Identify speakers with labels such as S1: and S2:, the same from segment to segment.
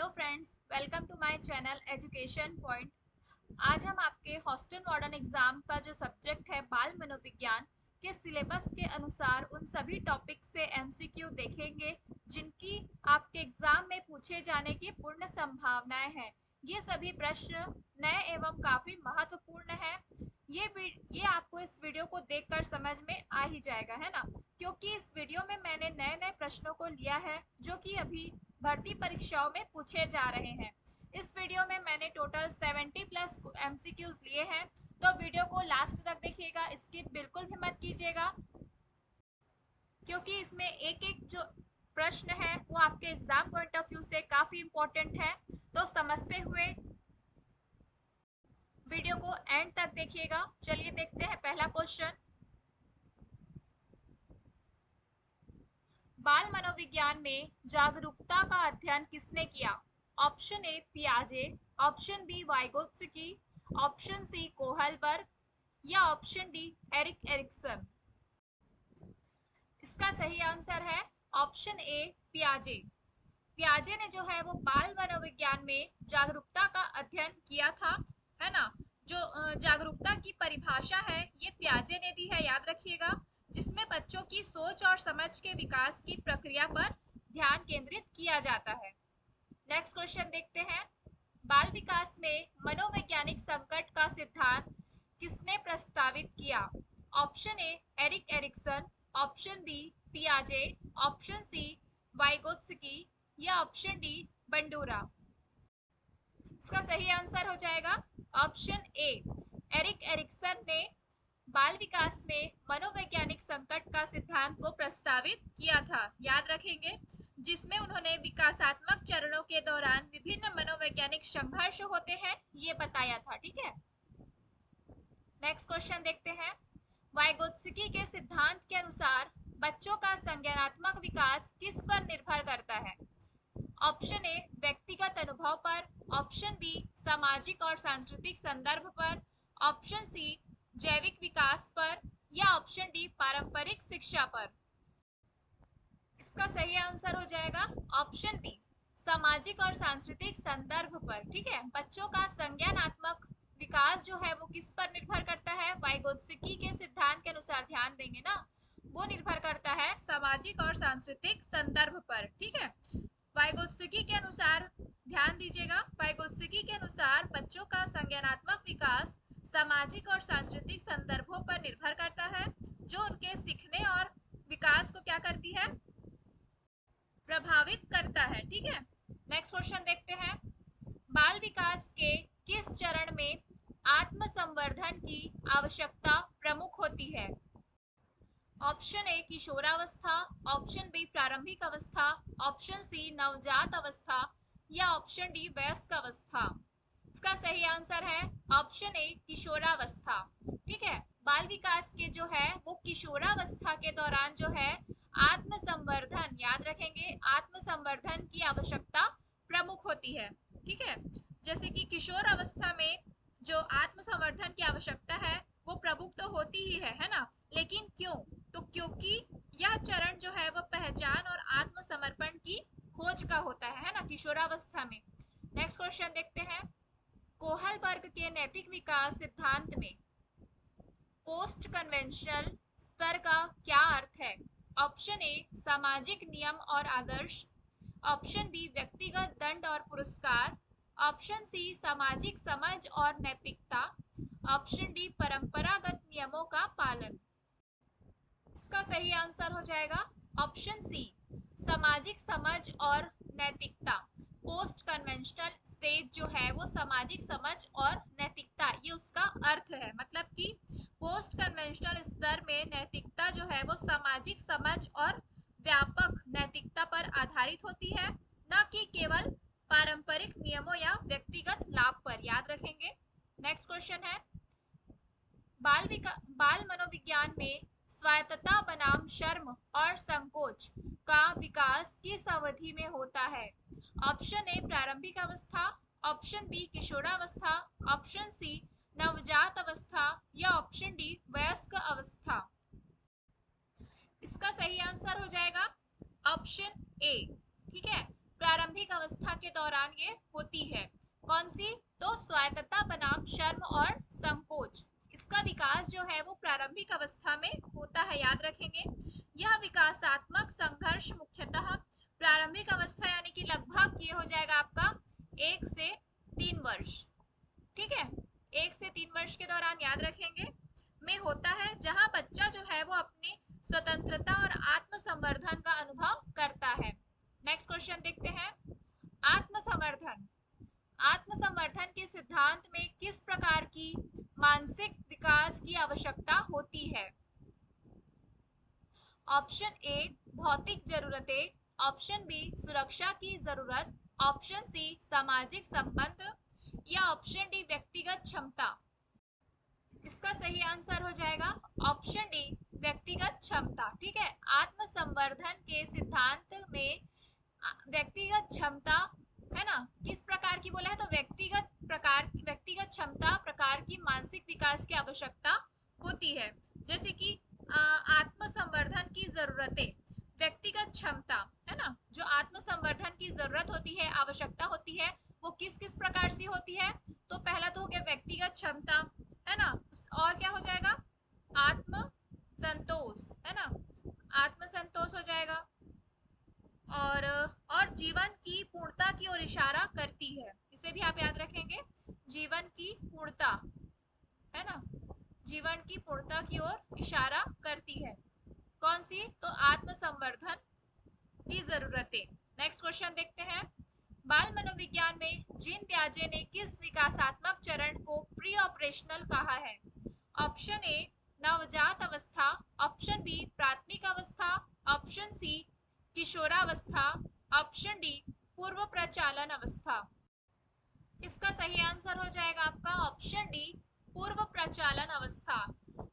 S1: Hello friends, welcome to my channel education point. आज हम आपके हॉस्टल मॉडर्न एग्जाम का जो सब्जेक्ट है बाल मनोविज्ञान के सिलेबस के अनुसार उन सभी टॉपिक से एमसीक्यू देखेंगे जिनकी आपके एग्जाम में पूछे जाने की पूर्ण संभावनाएं हैं। ये सभी प्रश्न नए एवं काफी महत्वपूर्ण है। ये आपको इस वीडियो को देखकर समझ में आ ही जाएगा, है ना, क्योंकि इस वीडियो में मैंने नए नए प्रश्नों को लिया है जो कि अभी भर्ती परीक्षाओं में पूछे जा रहे हैं। इस वीडियो में मैंने टोटल 70 प्लस एमसीक्यूज लिए हैं, तो वीडियो को लास्ट तक देखिएगा, स्किप बिल्कुल भी मत कीजिएगा, क्योंकि इसमें एक एक जो प्रश्न है वो आपके एग्जाम पॉइंट ऑफ व्यू से काफी इंपॉर्टेंट है। तो समझते हुए वीडियो को एंड तक देखिएगा। चलिए देखते हैं पहला क्वेश्चन। बाल मनोविज्ञान में जागरूकता का अध्ययन किसने किया? ऑप्शन ए पियाजे, option B Vygotsky, option C Kohlberg या ऑप्शन डी एरिक एरिक्सन। इसका सही आंसर है ऑप्शन ए पियाजे। पियाजे ने जो है वो बाल मनोविज्ञान में जागरूकता का अध्ययन किया था, है ना। जो जागरूकता की परिभाषा है ये पियाजे ने दी है, याद रखिएगा, जिसमें बच्चों की सोच और समझ के विकास की प्रक्रिया पर ध्यान केंद्रित किया जाता है। नेक्स्ट क्वेश्चन देखते हैं। बाल विकास में मनोवैज्ञानिक संकट का सिद्धांत किसने प्रस्तावित किया? Option A Erik Erikson, option B पियाजे, ऑप्शन सी वाइगोत्स्की या ऑप्शन डी बंडूरा। इसका सही आंसर हो जाएगा ऑप्शन ए एरिक एरिक्सन ने बाल विकास में मनोवैज्ञानिक संकट का सिद्धांत को प्रस्तावित किया था, याद रखेंगे, जिसमें उन्होंने विकासात्मक चरणों के दौरान विभिन्न मनोवैज्ञानिक संघर्ष होते हैं ये बताया था। ठीक है, नेक्स्ट क्वेश्चन देखते हैं। वाइगोत्स्की के सिद्धांत के अनुसार बच्चों का संज्ञानात्मक विकास किस पर निर्भर करता है? ऑप्शन ए व्यक्तिगत अनुभव पर, ऑप्शन बी सामाजिक और सांस्कृतिक संदर्भ पर, ऑप्शन सी जैविक विकास पर या ऑप्शन डी पारंपरिक शिक्षा पर। इसका सही आंसर हो जाएगा ऑप्शन बी सामाजिक और सांस्कृतिक संदर्भ पर। ठीक है, बच्चों का संज्ञानात्मक विकास जो है वो किस पर निर्भर करता है? वाइगोत्स्की के सिद्धांत के अनुसार ध्यान देंगे ना, वो निर्भर करता है सामाजिक और सांस्कृतिक संदर्भ पर। ठीक है, वाइगोत्स्की के अनुसार ध्यान दीजिएगा, वाइगोत्स्की के अनुसार बच्चों का संज्ञानात्मक विकास सामाजिक और सांस्कृतिक संदर्भों पर निर्भर करता है, जो उनके सीखने और विकास को क्या करती है? प्रभावित करता है। ठीक है, नेक्स्ट क्वेश्चन देखते हैं। बाल विकास के किस चरण में आत्म संवर्धन की आवश्यकता प्रमुख होती है? ऑप्शन ए किशोरावस्था, ऑप्शन बी प्रारंभिक अवस्था, ऑप्शन सी नवजात अवस्था या ऑप्शन डी वयस्क अवस्था। इसका सही आंसर है ऑप्शन ए किशोरावस्था। ठीक है, बाल विकास के जो है वो किशोरावस्था के दौरान जो है आत्म संवर्धन, याद रखेंगे, आत्म संवर्धन की आवश्यकता प्रमुख होती है। ठीक है, जैसे कि किशोर अवस्था में जो आत्म संवर्धन की आवश्यकता है वो प्रमुख तो होती ही है ना, लेकिन क्यों? तो क्योंकि यह चरण जो है वो पहचान और आत्मसमर्पण की खोज का होता है ना, किशोरावस्था में। नेक्स्ट क्वेश्चन देखते हैं। कोहलबर्ग के नैतिक विकास सिद्धांत में पोस्ट कन्वेंशनल स्तर का क्या अर्थ है? ऑप्शन ए सामाजिक नियम और आदर्श, ऑप्शन बी व्यक्तिगत दंड और पुरस्कार, ऑप्शन सी सामाजिक समझ और नैतिकता, ऑप्शन डी परंपरागत नियमों का पालन। इसका सही आंसर हो जाएगा ऑप्शन सी सामाजिक समझ और नैतिकता। पोस्ट कन्वेंशनल स्टेज जो है वो सामाजिक समझ और नैतिकता, ये उसका अर्थ है। मतलब कि पोस्ट कन्वेंशनल स्तर में नैतिकता जो है वो सामाजिक समझ और व्यापक नैतिकता पर आधारित होती है, न कि केवल पारंपरिक नियमों या व्यक्तिगत लाभ पर, याद रखेंगे। नेक्स्ट क्वेश्चन है। बाल मनोविज्ञान में स्वायत्तता बनाम शर्म और संकोच का विकास किस अवधि में होता है? ऑप्शन ए प्रारंभिक अवस्था, ऑप्शन बी किशोरावस्था, ऑप्शन सी नवजात अवस्था या ऑप्शन डी वयस्क अवस्था। इसका सही आंसर हो जाएगा ऑप्शन ए। ठीक है, प्रारंभिक अवस्था के दौरान सिद्धांत में किस प्रकार की मानसिक विकास की आवश्यकता होती है? ऑप्शन ए भौतिक जरूरतें, ऑप्शन बी सुरक्षा की जरूरत, ऑप्शन सी सामाजिक संबंध या ऑप्शन डी व्यक्तिगत क्षमता। इसका सही आंसर हो जाएगा ऑप्शन डी व्यक्तिगत क्षमता। ठीक है, आत्म संवर्धन के सिद्धांत में व्यक्तिगत क्षमता, है ना, किस प्रकार की बोला है तो व्यक्तिगत क्षमता प्रकार की मानसिक विकास की आवश्यकता होती है। जैसे कि आत्म संवर्धन की जरूरतें, व्यक्तिगत क्षमता, है ना, जो आत्म संवर्धन की जरूरत होती है, आवश्यकता होती है, वो किस किस प्रकार से होती है? तो पहला तो हो गया व्यक्तिगत क्षमता, है ना, और क्या हो जाएगा? आत्म संतोष, है ना, आत्म संतोष हो जाएगा, और जीवन की पूर्णता की ओर इशारा करती है। इसे भी आप याद रखेंगे, जीवन की पूर्णता, है ना, जीवन की पूर्णता की ओर इशारा करती है। कौन सी? तो आत्म संवर्धन की जरूरतें। नेक्स्ट क्वेश्चन देखते हैं। बाल मनोविज्ञान में जीन पियाजे ने किस विकासात्मक चरण को प्री ऑपरेशनल कहा है? ऑप्शन ए नवजात अवस्था, ऑप्शन बी प्राथमिक अवस्था, ऑप्शन सी किशोरावस्था, ऑप्शन डी पूर्व प्रचालन अवस्था। इसका सही आंसर हो जाएगा आपका ऑप्शन डी पूर्व प्रचालन अवस्था।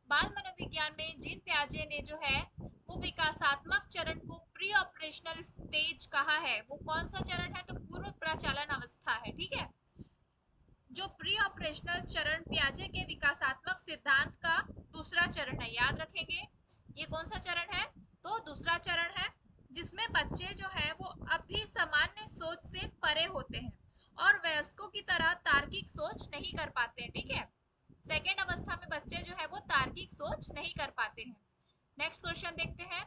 S1: बाल मनोविज्ञान में जीन पियाजे ने जो है वो विकासात्मक चरण को प्री ऑपरेशनल स्टेज कहा है। वो कौन सा चरण है? तो पूर्व प्रचालन अवस्था है। ठीक है, जो प्री ऑपरेशनल चरण पियाजे के विकासात्मक सिद्धांत का दूसरा चरण है, याद रखेंगे। ये कौन सा चरण है? तो दूसरा चरण है, जिसमें बच्चे जो है वो अभी सामान्य सोच से परे होते हैं और वयस्कों की तरह तार्किक सोच नहीं कर पाते हैं। ठीक है, सेकेंड अवस्था में बच्चे जो है वो तार्किक सोच नहीं कर पाते हैं। नेक्स्ट क्वेश्चन देखते हैं।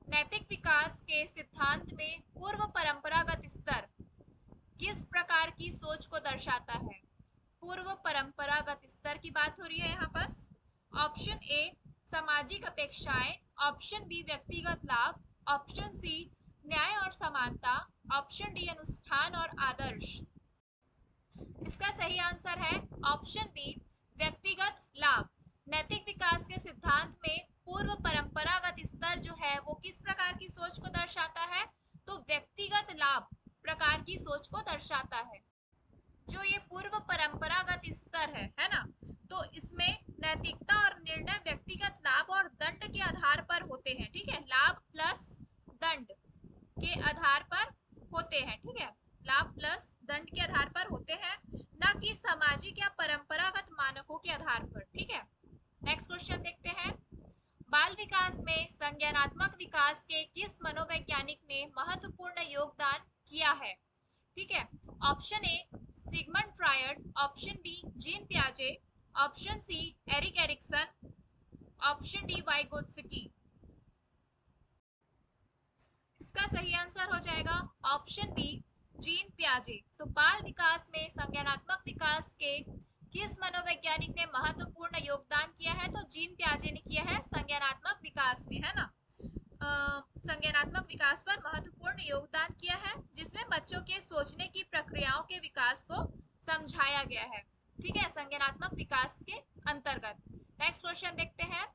S1: नैतिक विकास के सिद्धांत में पूर्व परंपरागत स्तर किस प्रकार की सोच को दर्शाता है? पूर्व परंपरागत स्तर की बात हो रही है यहाँ पर। ऑप्शन ए सामाजिक अपेक्षाएं, ऑप्शन बी व्यक्तिगत लाभ, ऑप्शन सी न्याय और समानता, ऑप्शन डी अनुष्ठान और आदर्श। इसका सही आंसर है ऑप्शन बी व्यक्तिगत लाभ। नैतिक विकास के सिद्धांत में पूर्व परंपरागत स्तर जो है वो किस प्रकार की सोच को दर्शाता है? तो व्यक्तिगत लाभ प्रकार की सोच को दर्शाता है। जो ये पूर्व परंपरागत स्तर है ना, तो इसमें नैतिकता और निर्णय व्यक्तिगत लाभ और दंड के आधार पर होते हैं। ठीक है, लाभ प्लस दंड के आधार पर होते हैं। ठीक है, लाभ प्लस दंड के आधार पर होते हैं, न कि सामाजिक या परंपरागत मानकों के आधार पर। ठीक है, नेक्स्ट क्वेश्चन देखते हैं। बाल विकास में संज्ञानात्मक विकास के किस मनोवैज्ञानिक ने महत्वपूर्ण योगदान किया है? ठीक है, option A Sigmund Freud, option B Jean पियाजे, option C Erik Erikson, option D Vygotsky. इसका सही आंसर हो जाएगा ऑप्शन बी जीन पियाजे। तो बाल विकास में संज्ञानात्मक विकास के किस मनोवैज्ञानिक ने महत्वपूर्ण योगदान किया है? तो जीन पियाजे ने किया है संज्ञानात्मक विकास में, है ना, संज्ञानात्मक विकास पर महत्वपूर्ण योगदान किया है, जिसमें बच्चों के सोचने की प्रक्रियाओं के विकास को समझाया गया है। ठीक है, संज्ञानात्मक विकास के अंतर्गत। नेक्स्ट क्वेश्चन देखते हैं।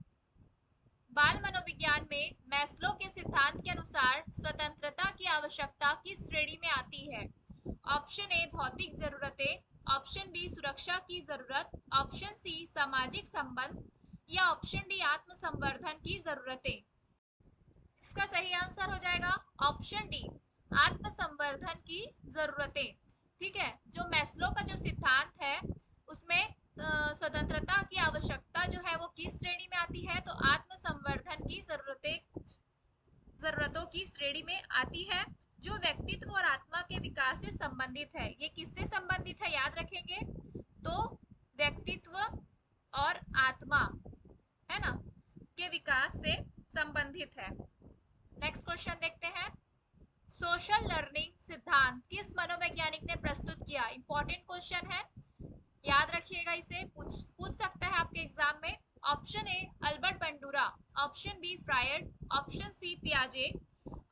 S1: बाल मनोविज्ञान में मैस्लो के सिद्धांत के अनुसार स्वतंत्रता की आवश्यकता किस श्रेणी में आती है? ऑप्शन ए भौतिक जरूरतें, ऑप्शन बी सुरक्षा की जरूरत, ऑप्शन सी सामाजिक संबंध या ऑप्शन डी आत्म संवर्धन की जरूरतें। इसका सही आंसर हो जाएगा ऑप्शन डी आत्म संवर्धन की जरूरतें। ठीक है, जो मैस्लो का जो सिद्धांत है उसमें स्वतंत्रता की आवश्यकता जो है वो किस श्रेणी में आती है? तो आत्म संवर्धन की जरूरतों की श्रेणी में आती है, जो व्यक्तित्व और आत्मा के विकास से संबंधित है। ये किससे संबंधित है? याद रखेंगे, तो व्यक्तित्व और आत्मा, है ना, के विकास से संबंधित है। नेक्स्ट क्वेश्चन देखते हैं। सोशल लर्निंग सिद्धांत किस मनोवैज्ञानिक ने प्रस्तुत किया? इंपॉर्टेंट क्वेश्चन है, याद रखिएगा, इसे पूछ सकता है आपके एग्जाम में। Option A Albert Bandura, option B Freud, option C पियाजे,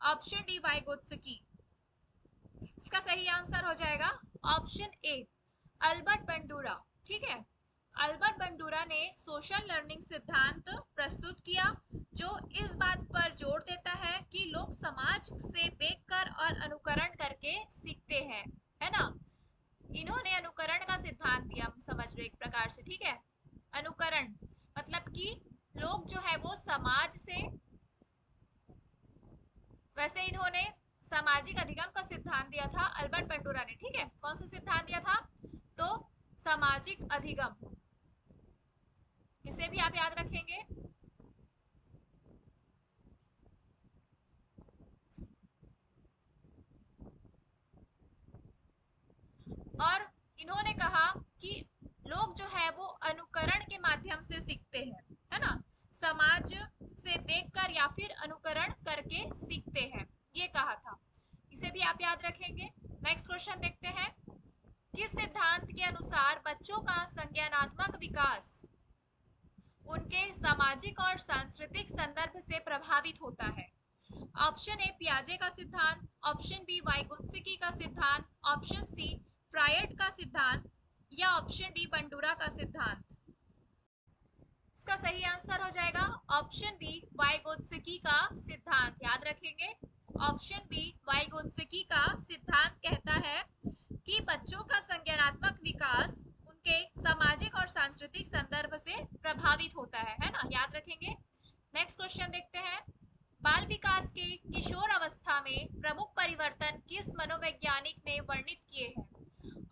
S1: ऑप्शन डी वाइगोत्स्की। इसका सही आंसर हो जाएगा ऑप्शन ए अल्बर्ट बंडूरा, ठीक है। अल्बर्ट बंडूरा ने सोशल लर्निंग सिद्धांत प्रस्तुत किया, जो इस बात पर जोर देता है कि लोग समाज से देखकर और अनुकरण करके सीखते हैं, है ना। इन्होंने अनुकरण का सिद्धांत दिया, समझ लो एक प्रकार से, ठीक है। अनुकरण मतलब कि लोग जो है वो समाज से, वैसे इन्होंने सामाजिक अधिगम का सिद्धांत दिया था अल्बर्ट बंडूरा ने, ठीक है। कौन सा सिद्धांत दिया था? तो सामाजिक अधिगम, इसे भी आप याद रखेंगे। और इन्होंने कहा कि लोग जो है वो अनुकरण के माध्यम से सीखते हैं, है ना। समाज से देखकर या फिर अनुकरण करके सीखते हैं, ये कहा था। इसे भी आप याद रखेंगे। नेक्स्ट क्वेश्चन देखते हैं। किस सिद्धांत के अनुसार बच्चों का संज्ञानात्मक विकास उनके सामाजिक और सांस्कृतिक संदर्भ से प्रभावित होता है? ऑप्शन ए पियाजे का सिद्धांत, ऑप्शन बी वाइगोत्स्की का सिद्धांत, ऑप्शन सी फ्रायड का सिद्धांत, या ऑप्शन डी बंडूरा का सिद्धांत। इसका सही आंसर हो जाएगा ऑप्शन बी वाइगोत्स्की का सिद्धांत, याद रखेंगे। ऑप्शन बी वाइगोत्स्की का सिद्धांत कहता है कि बच्चों का संज्ञानात्मक विकास उनके सामाजिक और सांस्कृतिक संदर्भ से प्रभावित होता है ना, याद रखेंगे। नेक्स्ट क्वेश्चन देखते हैं। बाल विकास के किशोर अवस्था में प्रमुख परिवर्तन किस मनोवैज्ञानिक ने वर्णित किए हैं?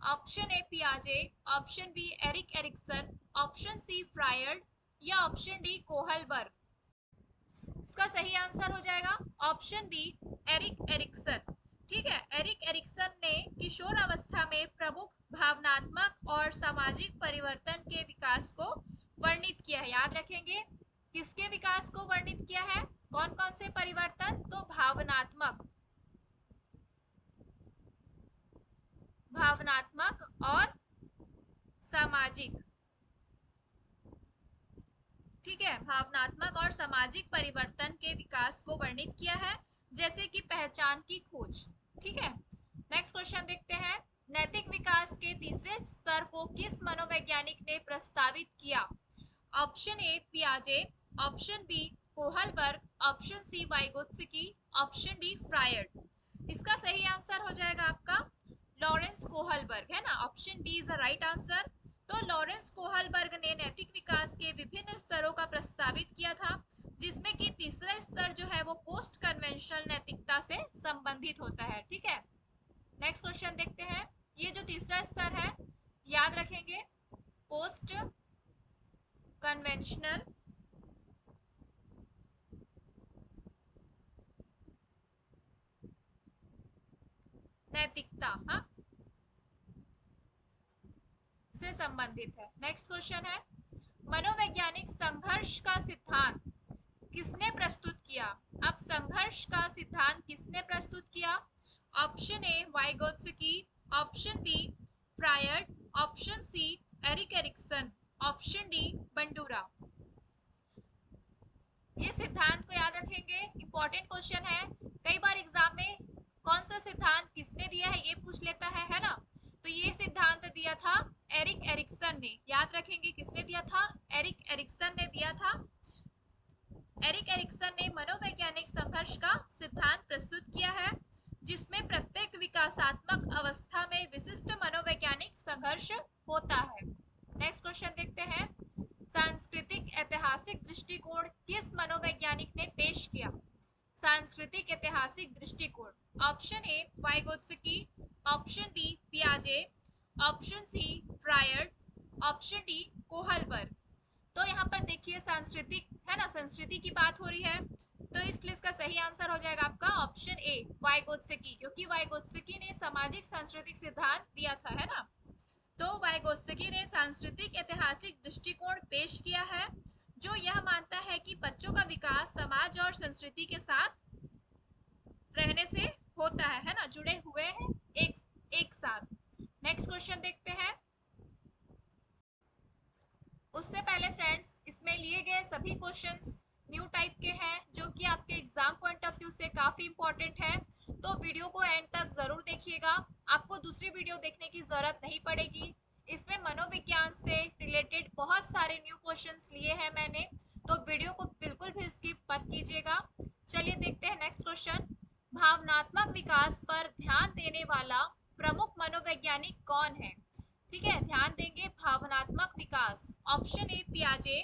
S1: ऑप्शन ए पियाजे, option B Erik Erikson, option C Freud, या ऑप्शन डी कोहलबर्ग। इसका सही आंसर हो जाएगा ऑप्शन बी एरिक एरिक्सन, ठीक है। एरिक एरिक्सन ने किशोर अवस्था में प्रमुख भावनात्मक और सामाजिक परिवर्तन के विकास को वर्णित किया है, याद रखेंगे। किसके विकास को वर्णित किया है? कौन कौन से परिवर्तन? तो भावनात्मक, भावनात्मक और सामाजिक, ठीक है। भावनात्मक और सामाजिक परिवर्तन के विकास को वर्णित किया है, जैसे कि पहचान की खोज, ठीक है। नेक्स्ट क्वेश्चन देखते हैं। नैतिक विकास के तीसरे स्तर को किस मनोवैज्ञानिक ने प्रस्तावित किया? ऑप्शन ए पियाजे, option B Kohlberg, option C Vygotsky, option D Freud. इसका सही आंसर हो जाएगा आपका लॉरेंस कोहलबर्ग, है ना। Option B is the right answer. तो लॉरेंस कोहलबर्ग ने नैतिक विकास के विभिन्न स्तरों का प्रस्तावित किया था, जिसमें कि तीसरा स्तर जो है वो पोस्ट कन्वेंशनल नैतिकता से संबंधित होता है, ठीक है। नेक्स्ट क्वेश्चन देखते हैं। ये जो तीसरा स्तर है, याद रखेंगे, पोस्ट कन्वेंशनल नैतिकता, हाँ, से संबंधित है। नेक्स्ट क्वेश्चन है। मनोवैज्ञानिक संघर्ष का सिद्धांत किसने प्रस्तुत किया? अब संघर्ष का सिद्धांत किसने प्रस्तुत किया? Option A Vygotsky, option B Freud, option C Erik Erikson, option D Bandura. ये सिद्धांत को याद रखेंगे, इंपॉर्टेंट क्वेश्चन है। कई बार एग्जाम में कौन सा सिद्धांत किसने दिया है ये पूछ लेता है ना। तो ये सिद्धांत दिया था एरिक एरिक्सन ने, याद रखेंगे किसने दिया था? एरिक एरिक्सन ने दिया था। एरिक एरिक्सन ने मनोवैज्ञानिक संघर्ष का सिद्धांत प्रस्तुत किया है, जिसमें प्रत्येक विकासात्मक अवस्था में विशिष्ट मनोवैज्ञानिक संघर्ष होता है। नेक्स्ट क्वेश्चन देखते हैं। सांस्कृतिक ऐतिहासिक दृष्टिकोण किस मनोवैज्ञानिक ने पेश किया? सांस्कृतिक ऐतिहासिक दृष्टिकोण, option A Vygotsky, option B पियाजे, option C Freud, option D Kohlberg. तो यहाँ पर देखिए सांस्कृतिक है ना, संस्कृति की बात हो रही है, तो इसलिए इसका सही आंसर हो जाएगा आपका ऑप्शन ए वाइगोत्स्की, क्योंकि वाइगोत्स्की ने सामाजिक सांस्कृतिक सिद्धांत दिया था, है ना। तो वाइगोत्स्की ने सांस्कृतिक ऐतिहासिक दृष्टिकोण पेश किया है, जो यह मानता है कि बच्चों का विकास समाज और संस्कृति के साथ रहने से होता है ना, जुड़े हुए हैं एक साथ। नेक्स्ट क्वेश्चन देखते हैं। उससे पहले फ्रेंड्स, इसमें लिए गए सभी क्वेश्चंस न्यू टाइप के हैं, जो कि आपके एग्जाम पॉइंट ऑफ व्यू से काफी इंपॉर्टेंट है। तो वीडियो को एंड तक जरूर देखिएगा, आपको दूसरी वीडियो देखने की जरूरत नहीं पड़ेगी। इसमें मनोविज्ञान से रिलेटेड बहुत सारे न्यू क्वेश्चंस लिए हैं मैंने, तो वीडियो को बिल्कुल भी स्किप मत कीजिएगा। चलिए देखते हैं नेक्स्ट क्वेश्चन। भावनात्मक विकास पर ध्यान देने वाला प्रमुख मनोवैज्ञानिक कौन है? ठीक है, ध्यान देंगे भावनात्मक विकास। ऑप्शन ए पियाजे,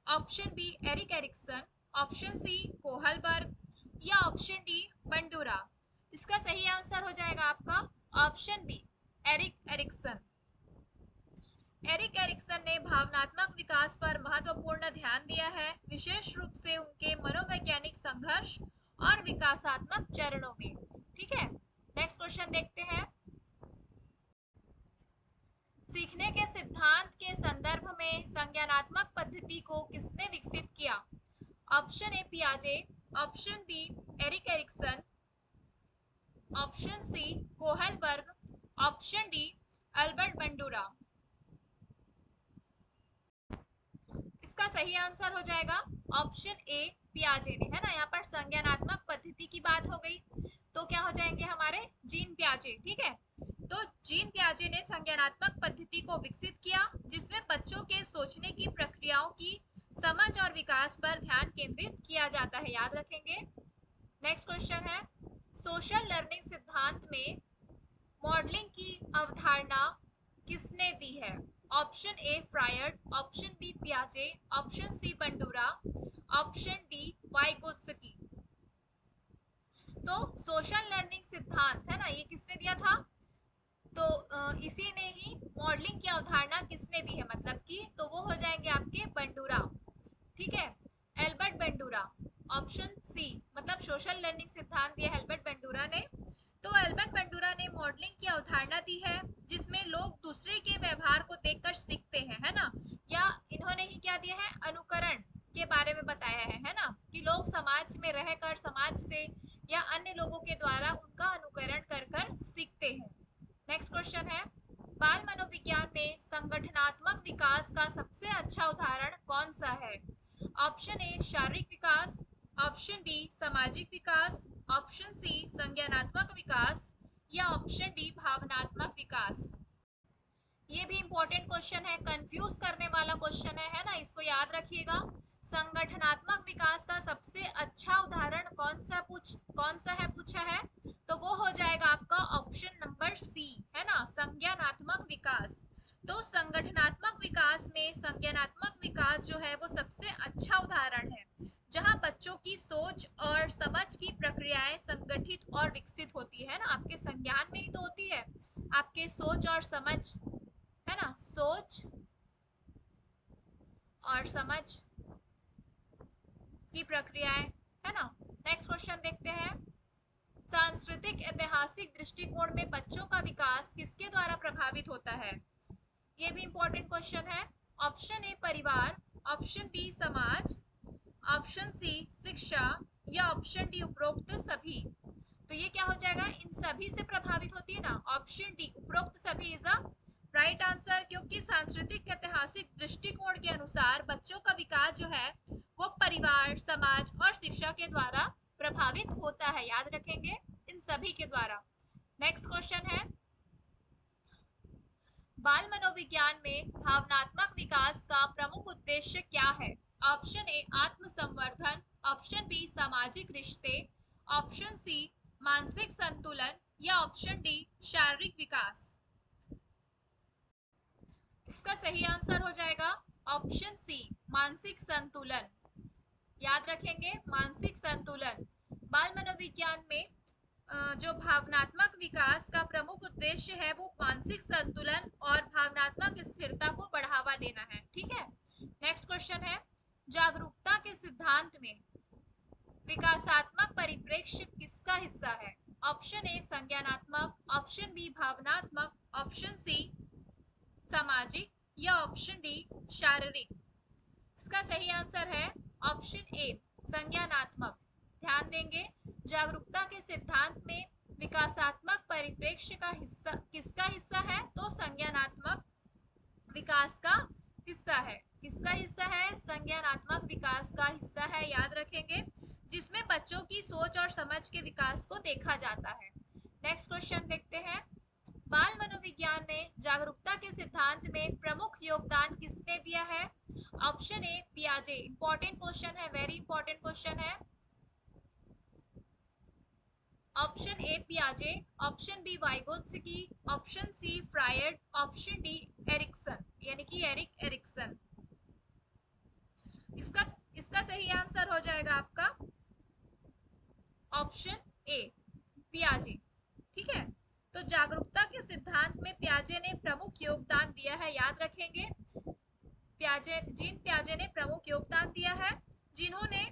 S1: option B Erik Erikson, option C Kohlberg या ऑप्शन डी बंडूरा। इसका सही आंसर हो जाएगा आपका option B Erik Erikson. Erik Erikson ने भावनात्मक विकास पर महत्वपूर्ण ध्यान दिया है, विशेष रूप से उनके मनोवैज्ञानिक संघर्ष और विकासात्मक चरणों में। ठीक है, नेक्स्ट क्वेश्चन देखते हैं। सीखने के सिद्धांत के संदर्भ में संज्ञानात्मक पद्धति को किसने विकसित किया? ऑप्शन ए पियाजे, option B Erik Erikson, option C Kohlberg, option D Albert Bandura. इसका सही आंसर हो जाएगा ऑप्शन ए पियाजे ने, है ना। यहाँ पर संज्ञानात्मक पद्धति की बात हो गई, तो क्या हो जाएंगे हमारे जीन पियाजे। ठीक है, तो जीन पियाजे ने संज्ञानात्मक पद्धति को विकसित किया, जिसमें बच्चों के सोचने की प्रक्रियाओं की समझ और विकास पर ध्यान केंद्रित किया जाता है, याद रखेंगे। नेक्स्ट क्वेश्चन है, सोशल लर्निंग सिद्धांत में मॉडलिंग की अवधारणा किसने दी है? Option A Freud, option B पियाजे, option C Bandura, option D Vygotsky. तो सोशल लर्निंग सिद्धांत है ना, ये किसने दिया था? तो इसी ने ही मॉडलिंग की अवधारणा किसने दी है, मतलब कि, तो वो हो जाएंगे आपके बंडूरा। ठीक है, एल्बर्ट बंडूरा। ऑप्शन सी, मतलब सोशल लर्निंग सिद्धांत दिया एल्बर्ट बंडूरा ने। तो एल्बर्ट बंडूरा ने मॉडलिंग की अवधारणा दी है, जिसमें लोग दूसरे के व्यवहार को देखकर सीखते हैं, है ना। या इन्होंने ही क्या दिया है, अनुकरण के बारे में बताया है ना, कि लोग समाज में रहकर समाज से या अन्य लोगों के द्वारा उनका अनुकरण कर कर सीखते हैं। नेक्स्ट क्वेश्चन है, बाल मनोविज्ञान में संगठनात्मक विकास का सबसे अच्छा उदाहरण कौन सा है? ऑप्शन ए शारीरिक विकास, ऑप्शन बी सामाजिक विकास, ऑप्शन सी संज्ञानात्मक विकास या ऑप्शन डी भावनात्मक विकास। ये भी इंपॉर्टेंट क्वेश्चन है, कंफ्यूज करने वाला क्वेश्चन है ना, इसको याद रखिएगा। संगठनात्मक विकास का सबसे अच्छा उदाहरण कौन सा है पूछा है, तो वो हो जाएगा आपका ऑप्शन नंबर सी, है ना, संज्ञानात्मक विकास। तो संगठनात्मक विकास में संज्ञानात्मक विकास जो है वो सबसे अच्छा उदाहरण है, जहां बच्चों की सोच और समझ की प्रक्रियाएं संगठित और विकसित होती है ना। आपके संज्ञान में ही तो होती है आपके सोच और समझ, है ना, सोच और समझ की प्रक्रियाएं, है ना। नेक्स्ट क्वेश्चन देखते हैं, सांस्कृतिक ऐतिहासिक दृष्टिकोण में बच्चों का विकास किसके द्वारा प्रभावित होता है? ये भी इंपॉर्टेंट क्वेश्चन है। ऑप्शन ए परिवार, ऑप्शन बी समाज, ऑप्शन सी शिक्षा या ऑप्शन डी उपरोक्त सभी। तो ये क्या हो जाएगा, इन सभी से प्रभावित होती है ना, ऑप्शन डी उपरोक्त सभी इज अ राइट आंसर, क्योंकि सांस्कृतिक ऐतिहासिक दृष्टिकोण के अनुसार बच्चों का विकास जो है वो परिवार, समाज और शिक्षा के द्वारा प्रभावित होता है, याद रखेंगे, इन सभी के द्वारा। नेक्स्ट क्वेश्चन है, बाल मनोविज्ञान में भावनात्मक विकास का प्रमुख उद्देश्य क्या है? ऑप्शन ए आत्म संवर्धन, ऑप्शन बी सामाजिक रिश्ते, ऑप्शन सी मानसिक संतुलन या ऑप्शन डी शारीरिक विकास। इसका सही आंसर हो जाएगा ऑप्शन सी मानसिक संतुलन, याद रखेंगे, मानसिक संतुलन। बाल मनोविज्ञान में जो भावनात्मक विकास का प्रमुख उद्देश्य है वो मानसिक संतुलन और भावनात्मक स्थिरता को बढ़ावा देना है। ठीक है, नेक्स्ट क्वेश्चन है, जागरूकता के सिद्धांत में विकासात्मक परिप्रेक्ष्य किसका हिस्सा है? ऑप्शन ए संज्ञानात्मक, ऑप्शन बी भावनात्मक, ऑप्शन सी सामाजिक या ऑप्शन डी शारीरिक। इसका सही आंसर है ऑप्शन ए संज्ञानात्मक। ध्यान देंगे, जागरूकता के सिद्धांत में विकासात्मक परिप्रेक्ष्य का हिस्सा किसका हिस्सा है, तो संज्ञानात्मक विकास का हिस्सा है। किसका हिस्सा है, संज्ञानात्मक विकास का हिस्सा है, याद रखेंगे, जिसमें बच्चों की सोच और समझ के विकास को देखा जाता है। नेक्स्ट क्वेश्चन देखते हैं, बाल मनोविज्ञान में जागरूकता के सिद्धांत क्वेश्चन है, वेरी इंपॉर्टेंट क्वेश्चन है। ऑप्शन ए पियाजे, option B Vygotsky, option C Freud, option D Erikson, यानी कि एरिक एरिक्सन। इसका इसका सही आंसर हो जाएगा आपका ऑप्शन ए पियाजे। ठीक है, तो जागरूकता के सिद्धांत में पियाजे ने प्रमुख योगदान दिया है, याद रखेंगे। जीन पियाजे ने प्रमुख योगदान दिया है, जिन्होंने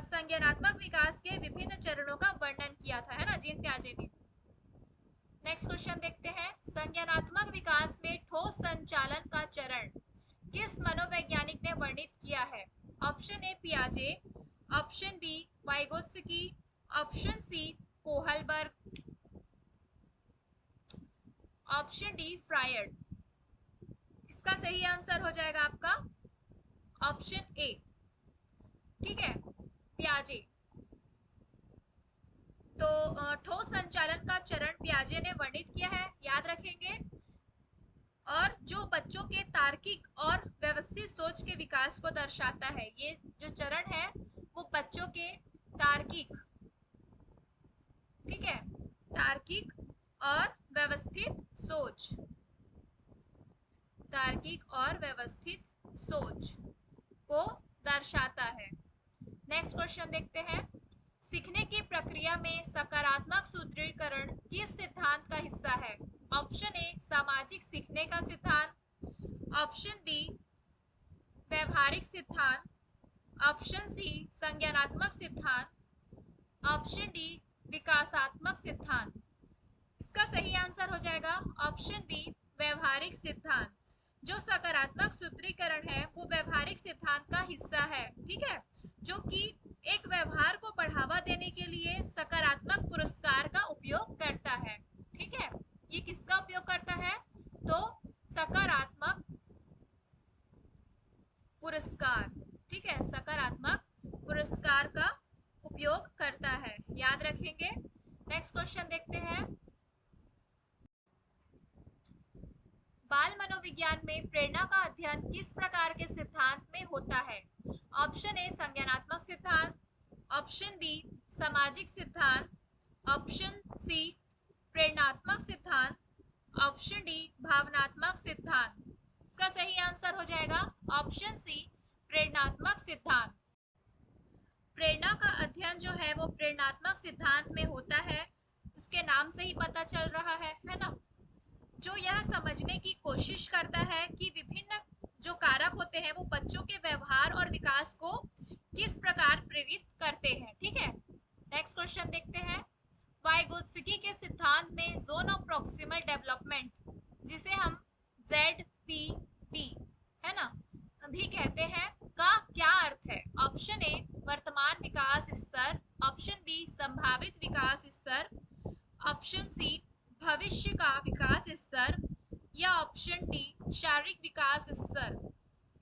S1: संज्ञानात्मक विकास के विभिन्न चरणों का वर्णन किया था, है ना, जीन पियाजे ने। नेक्स्ट क्वेश्चन देखते हैं, संज्ञानात्मक विकास में ठोस संचालन का चरण किस मनोवैज्ञानिक ने वर्णित किया है? ऑप्शन ए पियाजे, option B Vygotsky, option C Kohlberg, option D Freud. इसका सही आंसर हो जाएगा आपका ऑप्शन ए। ठीक है, पियाजे। तो ठोस संचालन का चरण पियाजे ने वर्णित किया है, याद रखेंगे। और जो बच्चों के तार्किक और व्यवस्थित सोच के विकास को दर्शाता है, ये जो चरण है वो बच्चों के तार्किक, ठीक है, तार्किक और व्यवस्थित सोच, तार्किक और व्यवस्थित सोच को दर्शाता है। नेक्स्ट क्वेश्चन देखते हैं, सीखने की प्रक्रिया में सकारात्मक सुदृढ़ीकरण किस सिद्धांत का हिस्सा है? ऑप्शन ए सामाजिक सीखने का सिद्धांत, ऑप्शन बी व्यवहारिक सिद्धांत, ऑप्शन सी संज्ञानात्मक सिद्धांत, ऑप्शन डी विकासात्मक सिद्धांत। इसका सही आंसर हो जाएगा ऑप्शन बी व्यवहारिक सिद्धांत। जो सकारात्मक सूत्रीकरण है वो व्यवहारिक सिद्धांत का हिस्सा है, ठीक है, जो कि एक व्यवहार को बढ़ावा देने के लिए सकारात्मक पुरस्कार का उपयोग करता है। ठीक है, ये किसका उपयोग करता है? तो सकारात्मक पुरस्कार, ठीक है, सकारात्मक पुरस्कार का उपयोग करता है, याद रखेंगे। नेक्स्ट क्वेश्चन देखते हैं, बाल मनोविज्ञान में प्रेरणा का अध्ययन किस प्रकार के सिद्धांत में होता है? ऑप्शन ए संज्ञानात्मक सिद्धांत, ऑप्शन बी सामाजिक सिद्धांत, ऑप्शन सी प्रेरणात्मक सिद्धांत, ऑप्शन डी भावनात्मक सिद्धांत। इसका सही आंसर हो जाएगा ऑप्शन सी प्रेरणात्मक सिद्धांत। प्रेरणा का अध्ययन जो है वो प्रेरणात्मक सिद्धांत में होता है, इसके नाम से ही पता चल रहा है ना, जो यह समझने की कोशिश करता है कि विभिन्न जो कारक होते हैं वो बच्चों के व्यवहार और विकास को किस प्रकार प्रेरित करते हैं। ठीक है, नेक्स्ट क्वेश्चन देखते हैं, वाइगोत्स्की के सिद्धांत में जोन ऑफ प्रॉक्सिमल डेवलपमेंट, जिसे हम ZPD है ना भी कहते हैं, का क्या अर्थ है? ऑप्शन ए वर्तमान विकास स्तर, ऑप्शन बी संभावित विकास स्तर, ऑप्शन सी भविष्य का विकास स्तर, या ऑप्शन डी शारीरिक विकास स्तर।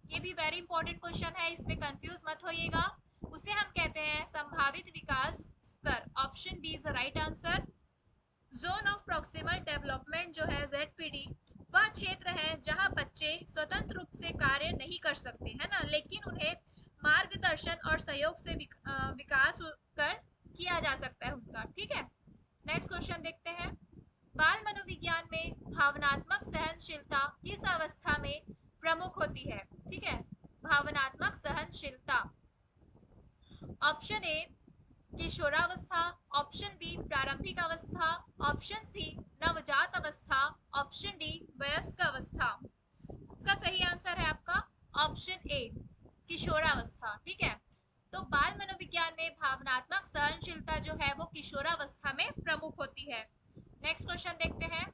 S1: ये भी वेरी इंपॉर्टेंट क्वेश्चन है, इसमें कंफ्यूज मत होइएगा। उसे हम कहते हैं संभावित विकास स्तर। Option B is the right answer. Zone of proximal development जो है ZPD, वह क्षेत्र है जहां बच्चे स्वतंत्र रूप से कार्य नहीं कर सकते, है ना, लेकिन उन्हें मार्गदर्शन और सहयोग से विकास कर किया जा सकता है उनका। ठीक है, नेक्स्ट क्वेश्चन देखते हैं, बाल मनोविज्ञान में भावनात्मक सहनशीलता किस अवस्था में प्रमुख होती है? ठीक है, भावनात्मक सहनशीलता। ऑप्शन ए किशोरावस्था, ऑप्शन बी प्रारंभिक अवस्था, ऑप्शन सी नवजात अवस्था, ऑप्शन डी वयस्क अवस्था। इसका सही आंसर है आपका ऑप्शन ए किशोरावस्था। ठीक है, तो बाल मनोविज्ञान में भावनात्मक सहनशीलता जो है वो किशोरावस्था में प्रमुख होती है। नेक्स्ट क्वेश्चन देखते हैं,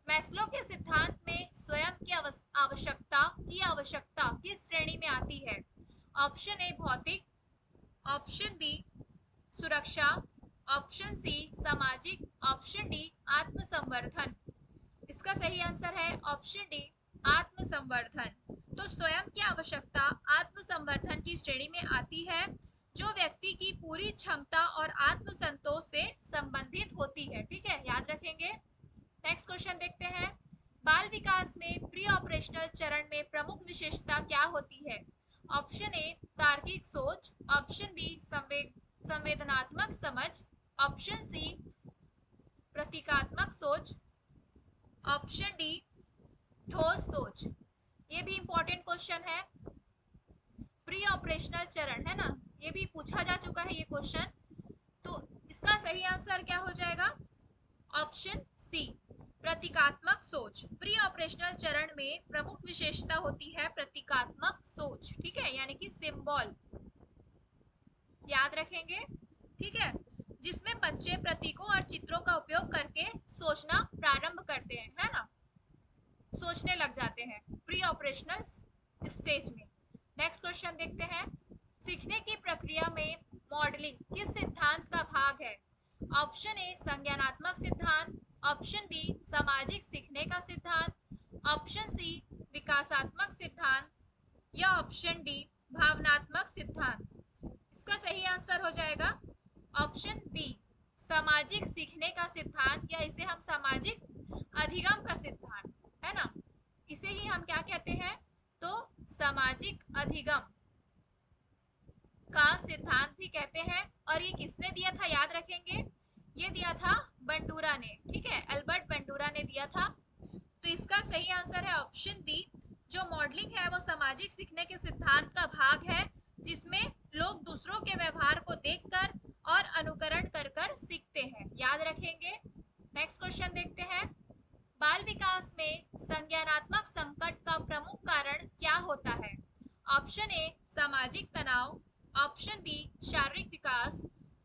S1: मैस्लो के सिद्धांत में स्वयं की आवश्यकता किस श्रेणी में आती है? ऑप्शन ए भौतिक, ऑप्शन बी सुरक्षा, ऑप्शन सी सामाजिक, ऑप्शन डी आत्मसंवर्धन। इसका सही आंसर है ऑप्शन डी आत्मसंवर्धन। तो स्वयं की आवश्यकता आत्मसंवर्धन की श्रेणी में आती है, जो व्यक्ति की पूरी क्षमता और आत्मसंतोष से संबंधित होती है। ठीक है, याद रखेंगे। नेक्स्ट क्वेश्चन देखते हैं, बाल विकास में प्री ऑपरेशनल चरण में प्रमुख विशेषता क्या होती है? ऑप्शन ए तार्किक सोच, ऑप्शन बी संवेदनात्मक समझ, ऑप्शन सी प्रतीकात्मक सोच, ऑप्शन डी ठोस सोच। ये भी इंपॉर्टेंट क्वेश्चन है, प्री ऑपरेशनल चरण है ना, ये भी पूछा जा चुका है ये क्वेश्चन। तो इसका सही आंसर क्या हो जाएगा? ऑप्शन सी प्रतीकात्मक सोच। प्री ऑपरेशनल चरण में प्रमुख विशेषता होती है प्रतीकात्मक सोच, ठीक है, यानी कि सिंबल याद रखेंगे, ठीक है, जिसमें बच्चे प्रतीकों और चित्रों का उपयोग करके सोचना प्रारंभ करते हैं, है ना, सोचने लग जाते हैं प्री ऑपरेशनल स्टेज में। नेक्स्ट क्वेश्चन देखते हैं, सीखने की प्रक्रिया में मॉडलिंग किस सिद्धांत का भाग है? ऑप्शन ए संज्ञानात्मक सिद्धांत, ऑप्शन बी सामाजिक सीखने का सिद्धांत, ऑप्शन सी विकासात्मक सिद्धांत या ऑप्शन डी भावनात्मक सिद्धांत। इसका सही आंसर हो जाएगा ऑप्शन बी सामाजिक सीखने का सिद्धांत, या इसे हम सामाजिक अधिगम का सिद्धांत, है ना, इसे ही हम क्या कहते हैं? तो सामाजिक अधिगम का सिद्धांत भी कहते हैं। और ये किसने दिया था याद रखेंगे? ये दिया था बंडूरा ने, ठीक है, अल्बर्ट बंडूरा ने दिया था। तो इसका सही आंसर है ऑप्शन बी। जो मॉडलिंग है वो सामाजिक सीखने के सिद्धांत का भाग है, जिसमें लोग दूसरों के व्यवहार को देखकर और अनुकरण कर कर सीखते हैं, याद रखेंगे। नेक्स्ट क्वेश्चन देखते हैं, बाल विकास में संज्ञानात्मक संकट का प्रमुख कारण क्या होता है? ऑप्शन ए सामाजिक तनाव, ऑप्शन बी शारीरिक विकास,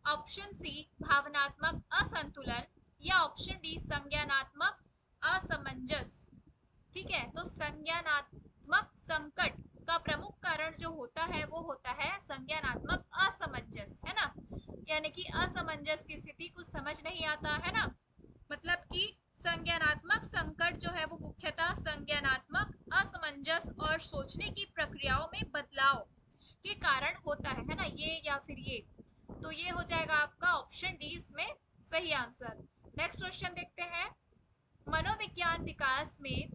S1: ऑप्शन सी भावनात्मक असंतुलन या ऑप्शन डी संज्ञानात्मक असमंजस। ठीक है, तो संज्ञानात्मक संकट का प्रमुख कारण जो होता है वो होता है संज्ञानात्मक असमंजस, है ना, यानी कि असमंजस की स्थिति, कुछ समझ नहीं आता है ना, मतलब कि संज्ञानात्मक संकट जो है वो मुख्यतः संज्ञानात्मक असमंजस और सोचने की प्रक्रियाओं में बदलाव के कारण होता है ना, ये या फिर ये। तो ये हो जाएगा आपका ऑप्शन डी इसमें सही आंसर। नेक्स्ट क्वेश्चन देखते हैं, मनोविज्ञान विकास में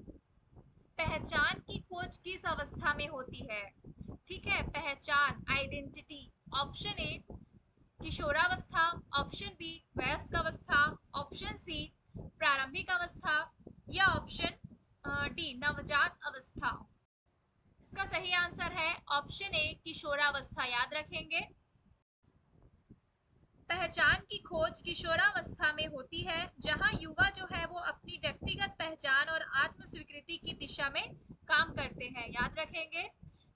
S1: पहचान की खोज किस अवस्था में होती है? ठीक है, पहचान आइडेंटिटी। ऑप्शन ए किशोरावस्था, ऑप्शन बी वयस्क अवस्था, ऑप्शन सी प्रारंभिक अवस्था या ऑप्शन डी नवजात अवस्था। इसका सही आंसर है ऑप्शन ए किशोरावस्था, याद रखेंगे। पहचान की खोज किशोरावस्था में होती है, जहां युवा जो है वो अपनी व्यक्तिगत पहचान और आत्म स्वीकृति की दिशा में काम करते हैं, याद रखेंगे।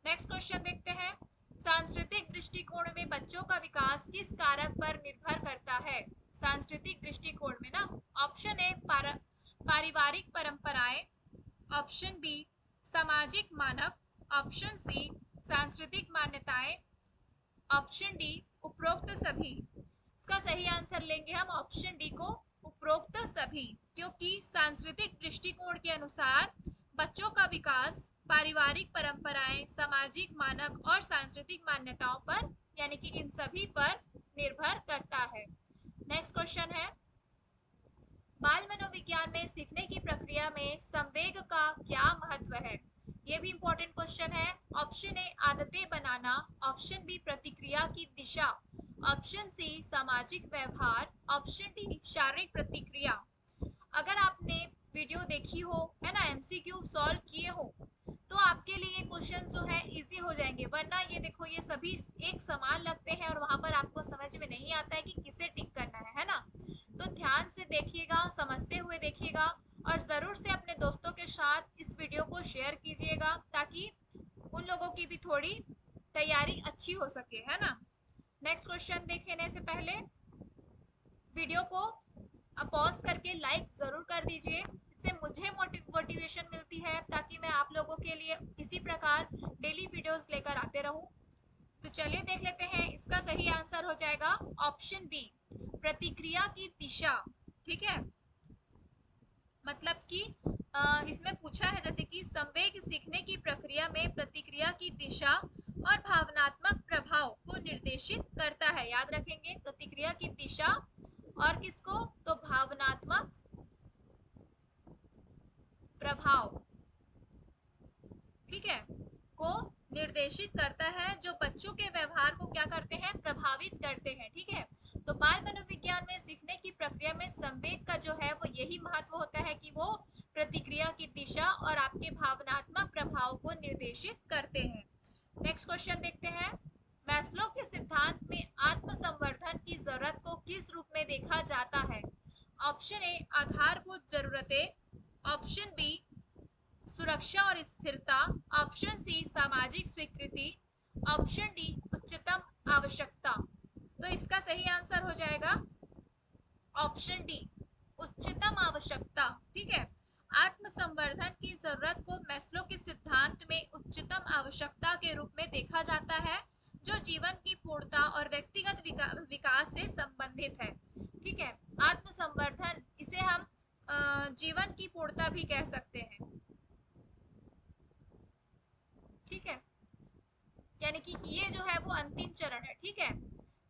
S1: नेक्स्ट क्वेश्चन देखते हैं, सांस्कृतिक दृष्टिकोण में बच्चों का विकास किस कारक पर निर्भर करता है? सांस्कृतिक दृष्टिकोण में ना, ऑप्शन ए पारिवारिक परंपराएं, ऑप्शन बी सामाजिक मानक, ऑप्शन सी सांस्कृतिक मान्यताएं, ऑप्शन डी उपरोक्त सभी। इसका सही आंसर लेंगे हम ऑप्शन डी को, उपरोक्त सभी, क्योंकि सांस्कृतिक दृष्टिकोण के अनुसार बच्चों का विकास पारिवारिक परंपराएं, सामाजिक मानक और सांस्कृतिक मान्यताओं पर, यानी कि इन सभी पर निर्भर करता है। नेक्स्ट क्वेश्चन है, बाल मनोविज्ञान में सीखने की प्रक्रिया में संवेग का क्या महत्व है? ये भी इंपॉर्टेंट क्वेश्चन है। ऑप्शन ए आदतें बनाना, ऑप्शन बी प्रतिक्रिया की दिशा, ऑप्शन सी सामाजिक व्यवहार, ऑप्शन डी शारीरिक प्रतिक्रिया। अगर आपने वीडियो देखी हो, है ना, एमसीक्यू सॉल्व किए हो, तो आपके लिए क्वेश्चन जो है इजी हो जाएंगे, वरना ये देखो ये सभी एक समान लगते हैं और वहां पर आपको समझ में नहीं आता है कि किसे टिक करना है ना। तो ध्यान से देखिएगा, समझते हुए देखिएगा, और ज़रूर से अपने दोस्तों के साथ इस वीडियो को शेयर कीजिएगा, ताकि उन लोगों की भी थोड़ी तैयारी अच्छी हो सके, है ना। नेक्स्ट क्वेश्चन देखने से पहले वीडियो को पॉज करके लाइक ज़रूर कर दीजिए, इससे मुझे मोटिवेशन मिलती है, ताकि मैं आप लोगों के लिए इसी प्रकार डेली वीडियोस लेकर आते रहूं। तो चलिए देख लेते हैं, इसका सही आंसर हो जाएगा ऑप्शन बी प्रतिक्रिया की दिशा। ठीक है, मतलब कि इसमें पूछा है जैसे कि संवेग सीखने की प्रक्रिया में प्रतिक्रिया की दिशा और भावनात्मक प्रभाव को निर्देशित करता है, याद रखेंगे, प्रतिक्रिया की दिशा और किसको, तो भावनात्मक प्रभाव, ठीक है, को निर्देशित करता है, जो बच्चों के व्यवहार को क्या करते हैं, प्रभावित करते हैं। ठीक है, तो बाल मनोविज्ञान में सीखने की प्रक्रिया में संवेग का जो है वो यही महत्व होता है कि वो प्रतिक्रिया की दिशा और आपके भावनात्मक प्रभाव को निर्देशित करते हैं। नेक्स्ट क्वेश्चन देखते हैं। मैस्लो के सिद्धांत में आत्म संवर्धन की जरूरत को किस रूप में देखा जाता है? ऑप्शन ए आधारभूत जरूरतें, ऑप्शन बी सुरक्षा और स्थिरता, ऑप्शन सी सामाजिक स्वीकृति, ऑप्शन डी उच्चतम आवश्यकता। तो इसका सही आंसर हो जाएगा ऑप्शन डी उच्चतम आवश्यकता। ठीक है, आत्म संवर्धन की जरूरत को मैस्लो के सिद्धांत में उच्चतम आवश्यकता के रूप में देखा जाता है, जो जीवन की पूर्णता और व्यक्तिगत विकास से संबंधित है। ठीक है, आत्म संवर्धन इसे हम जीवन की पूर्णता भी कह सकते हैं। ठीक है, यानी कि ये जो है वो अंतिम चरण है। ठीक है,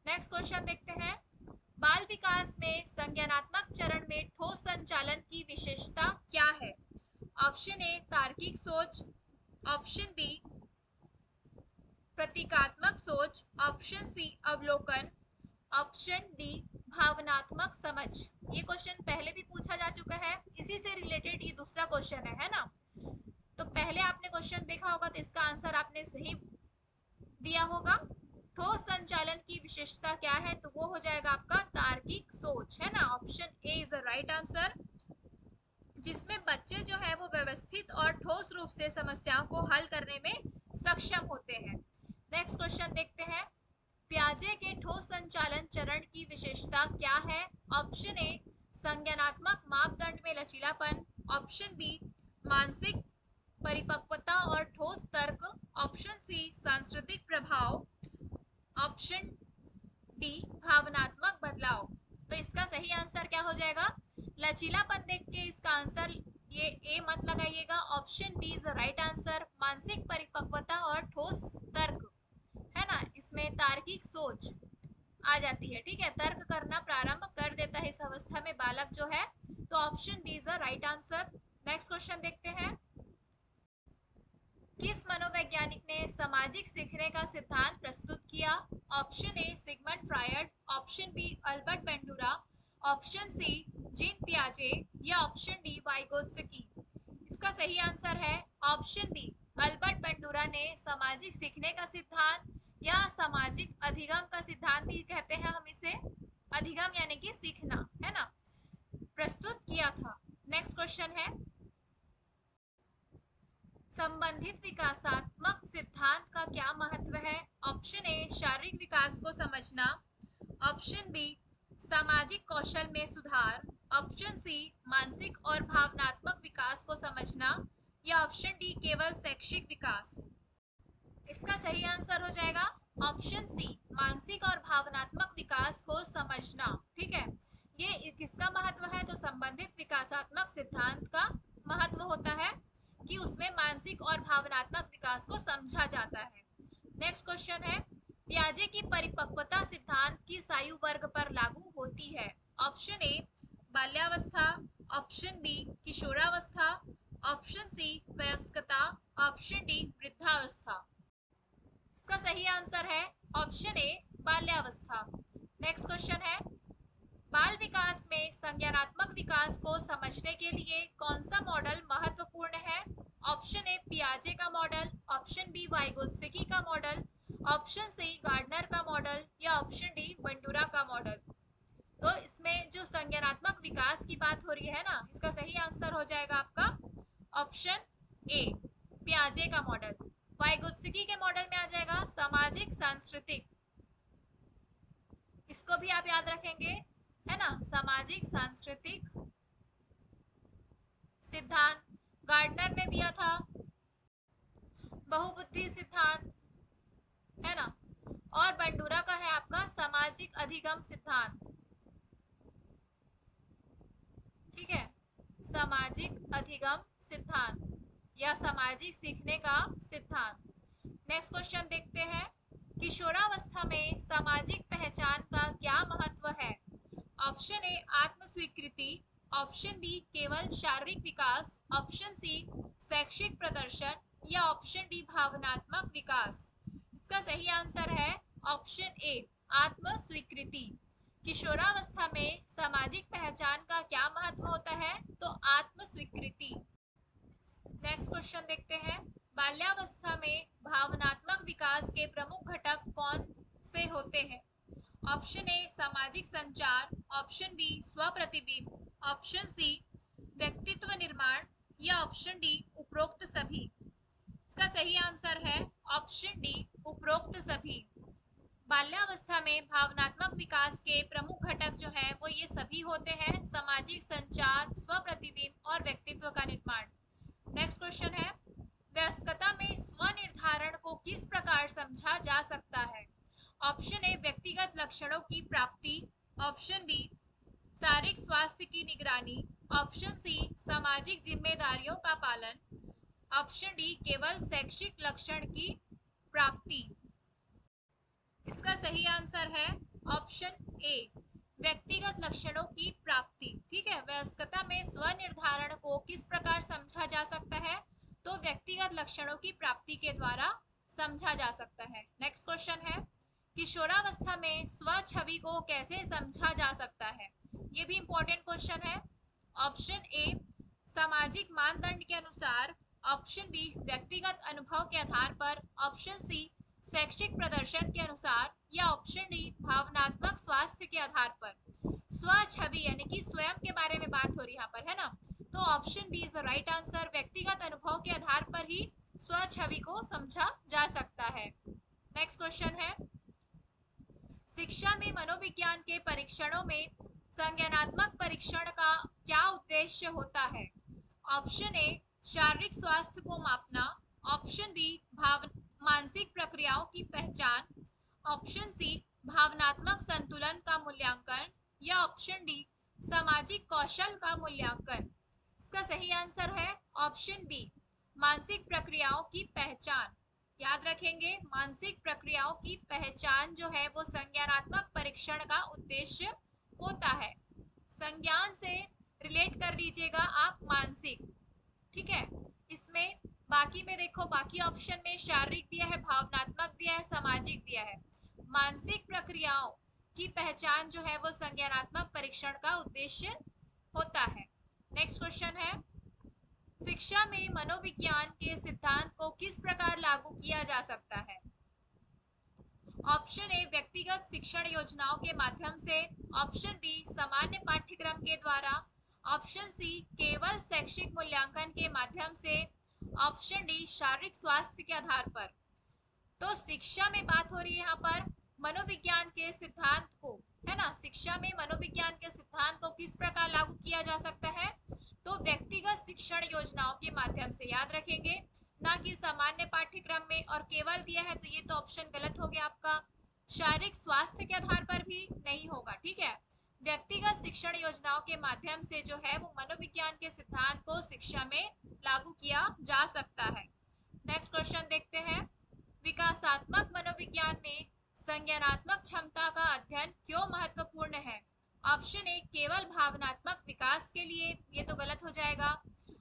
S1: नेक्स्ट क्वेश्चन देखते हैं। बाल विकास में संज्ञानात्मक चरण में ठोस संचालन की विशेषता क्या है? ऑप्शन ए तार्किक सोच, ऑप्शन बी प्रतीकात्मक सोच, ऑप्शन सी अवलोकन, ऑप्शन डी भावनात्मक समझ। ये क्वेश्चन पहले भी पूछा जा चुका है, इसी से रिलेटेड ये दूसरा क्वेश्चन है ना? तो पहले आपने क्वेश्चन देखा होगा तो इसका आंसर आपने सही दिया होगा। ठोस संचालन की विशेषता क्या है? तो वो हो जाएगा आपका तार्किक सोच, है ना? Option A is the right answer, जिसमें बच्चे जो है वो व्यवस्थित और ठोस रूप से समस्याओं को हल करने में सक्षम होते हैं। नेक्स्ट क्वेश्चन देखते हैं। पियाजे के ठोस संचालन चरण की विशेषता क्या है? ऑप्शन ए संज्ञानात्मक मापदंड में लचीलापन, ऑप्शन बी मानसिक परिपक्वता और ठोस तर्क, ऑप्शन सी सांस्कृतिक प्रभाव, ऑप्शन डी भावनात्मक बदलाव। तो इसका सही आंसर क्या हो जाएगा? लचीलापन देख के इसका आंसर ये ए मत लगाइएगा, option B is the right answer, मानसिक परिपक्वता और ठोस तर्क, है ना? इसमें तार्किक सोच आ जाती है। ठीक है, तर्क करना प्रारंभ कर देता है इस अवस्था में बालक जो है, तो option D is the right answer. Next question देखते हैं। किस मनोवैज्ञानिक ने सामाजिक सीखने का सिद्धांत प्रस्तुत किया? Option A Sigmund Freud, option B Albert Bandura, option C Jean पियाजे या ऑप्शन डी वाइगोत्स्की। इसका सही आंसर है ऑप्शन बी अल्बर्ट बेंडूरा ने सामाजिक सीखने का सिद्धांत या सामाजिक अधिगम का सिद्धांत भी कहते हैं हम इसे, अधिगम यानी कि सीखना, है ना, प्रस्तुत किया था। नेक्स्ट क्वेश्चन है। संबंधित विकासात्मक सिद्धांत का क्या महत्व है? ऑप्शन ए शारीरिक विकास को समझना, ऑप्शन बी सामाजिक कौशल में सुधार, ऑप्शन सी मानसिक और भावनात्मक विकास को समझना या ऑप्शन डी केवल शैक्षिक विकास। इसका सही आंसर हो जाएगा ऑप्शन सी मानसिक और भावनात्मक विकास को समझना। ठीक है, ये किसका महत्व है? तो संबंधित विकासात्मक सिद्धांत का महत्व होता है कि उसमें मानसिक और भावनात्मक विकास को समझा जाता है। नेक्स्ट क्वेश्चन है। पियाजे की परिपक्वता सिद्धांत किस आयु वर्ग पर लागू होती है? ऑप्शन ए बाल्यावस्था, ऑप्शन बी किशोरावस्था, ऑप्शन सी वयस्कता, ऑप्शन डी वृद्धावस्था। इसका सही आंसर है ऑप्शन ए बाल्यावस्था। नेक्स्ट क्वेश्चन है। बाल विकास में संज्ञानात्मक विकास को समझने के लिए कौन सा मॉडल महत्वपूर्ण है? ऑप्शन ए पियाजे का मॉडल, ऑप्शन बी वाइगोत्स्की का मॉडल, ऑप्शन सी गार्डनर का मॉडल या ऑप्शन डी बंडूरा का मॉडल। तो इसमें जो संज्ञानात्मक विकास की बात हो रही है ना, इसका सही आंसर हो जाएगा आपका ऑप्शन ए पियाजे का मॉडल। वाइगोत्स्की के मॉडल में आ जाएगा सामाजिक सांस्कृतिक, इसको भी आप याद रखेंगे, है ना, सामाजिक सांस्कृतिक सिद्धांत। गार्डनर ने दिया था बहुबुद्धि सिद्धांत, है ना, और बंडूरा का है आपका सामाजिक अधिगम सिद्धांत। ठीक है, सामाजिक अधिगम सिद्धांत या सामाजिक सीखने का सिद्धांत। नेक्स्ट क्वेश्चन देखते हैं। किशोरावस्था में सामाजिक पहचान का क्या महत्व है? ऑप्शन ए आत्म स्वीकृति, ऑप्शन बी केवल शारीरिक विकास, ऑप्शन सी शैक्षिक प्रदर्शन, या ऑप्शन डी भावनात्मक विकास? इसका सही आंसर है ऑप्शन ए आत्म स्वीकृति। किशोरावस्था में सामाजिक पहचान का क्या महत्व होता है? तो आत्म स्वीकृति। नेक्स्ट क्वेश्चन देखते हैं। बाल्यावस्था में भावनात्मक विकास के प्रमुख घटक कौन से होते हैं? ऑप्शन ए सामाजिक संचार, ऑप्शन बी स्व प्रतिबिंब, ऑप्शन सी व्यक्तित्व निर्माण या ऑप्शन डी उपरोक्त सभी? इसका सही आंसर है ऑप्शन डी उपरोक्त सभी। बाल्यावस्था में भावनात्मक विकास के प्रमुख घटक जो है वो ये सभी होते हैं, सामाजिक संचार, स्व प्रतिबिंब और व्यक्तित्व का निर्माण। नेक्स्ट क्वेश्चन है, वयस्कता में स्वनिर्धारण को किस प्रकार समझा जा सकता है? ऑप्शन ए व्यक्तिगत लक्षणों की प्राप्ति, ऑप्शन बी शारीरिक स्वास्थ्य की निगरानी, ऑप्शन सी सामाजिक जिम्मेदारियों का पालन, ऑप्शन डी केवल शैक्षिक लक्षण की प्राप्ति। इसका सही आंसर है ऑप्शन ए व्यक्तिगत लक्षणों की प्राप्ति। ठीक है, वयस्कता में स्वनिर्धारण को किस प्रकार समझा जा सकता है? तो व्यक्तिगत लक्षणों की प्राप्ति के द्वारा समझा जा सकता है। नेक्स्ट क्वेश्चन है, किशोरावस्था में स्व छवि को कैसे समझा जा सकता है? ये भी इंपॉर्टेंट क्वेश्चन है। ऑप्शन ए सामाजिक मानदंड के अनुसार, ऑप्शन बी व्यक्तिगत अनुभव के आधार पर, ऑप्शन सी शैक्षिक प्रदर्शन के अनुसार या ऑप्शन डी भावनात्मक स्वास्थ्य के आधार पर। स्व छवि यानी कि स्वयं के बारे में बात हो रही यहाँ पर, है ना? तो option D is the right answer. व्यक्तिगत अनुभव के आधार पर ही स्व छवि को समझा जा सकता है। नेक्स्ट क्वेश्चन है, शिक्षा में मनोविज्ञान के परीक्षणों में संज्ञानात्मक परीक्षण का क्या उद्देश्य होता है? ऑप्शन ए शारीरिक स्वास्थ्य को मापना, ऑप्शन बी मानसिक प्रक्रियाओं की पहचान, ऑप्शन सी भावनात्मक संतुलन का मूल्यांकन या ऑप्शन डी सामाजिक कौशल का मूल्यांकन। इसका सही आंसर है ऑप्शन बी मानसिक प्रक्रियाओं की पहचान। याद रखेंगे, मानसिक प्रक्रियाओं की पहचान जो है वो संज्ञानात्मक परीक्षण का उद्देश्य होता है। संज्ञान से रिलेट कर लीजिएगा आप मानसिक। ठीक है, इसमें बाकी में देखो, बाकी ऑप्शन में शारीरिक दिया है, भावनात्मक दिया है, सामाजिक दिया है। मानसिक प्रक्रियाओं की पहचान जो है वो संज्ञानात्मक परीक्षण का उद्देश्य होता है। नेक्स्ट क्वेश्चन है, शिक्षा में मनोविज्ञान के सिद्धांत को किस प्रकार लागू किया जा सकता है? ऑप्शन ए व्यक्तिगत शिक्षण योजनाओं के माध्यम से, ऑप्शन बी सामान्य पाठ्यक्रम के द्वारा, ऑप्शन सी केवल शैक्षिक मूल्यांकन के माध्यम से, ऑप्शन डी शारीरिक स्वास्थ्य के आधार पर। तो शिक्षा में बात हो रही है यहाँ पर मनोविज्ञान के सिद्धांत को, है ना? शिक्षा में मनोविज्ञान के सिद्धांत को किस प्रकार लागू किया जा सकता है? तो व्यक्तिगत शिक्षण योजनाओं के माध्यम से। याद रखेंगे, ना कि सामान्य पाठ्यक्रम में और केवल दिया है तो ये तो ऑप्शन गलत हो गया आपका। शारीरिक स्वास्थ्य के आधार पर भी नहीं होगा। ठीक है, व्यक्तिगत शिक्षण योजनाओं के माध्यम से जो है वो मनोविज्ञान के सिद्धांत को शिक्षा में लागू किया जा सकता है। नेक्स्ट क्वेश्चन देखते हैं, विकासात्मक मनोविज्ञान में संज्ञानात्मक क्षमता का अध्ययन क्यों महत्वपूर्ण है? ऑप्शन ए केवल भावनात्मक विकास के लिए, ये तो गलत हो जाएगा।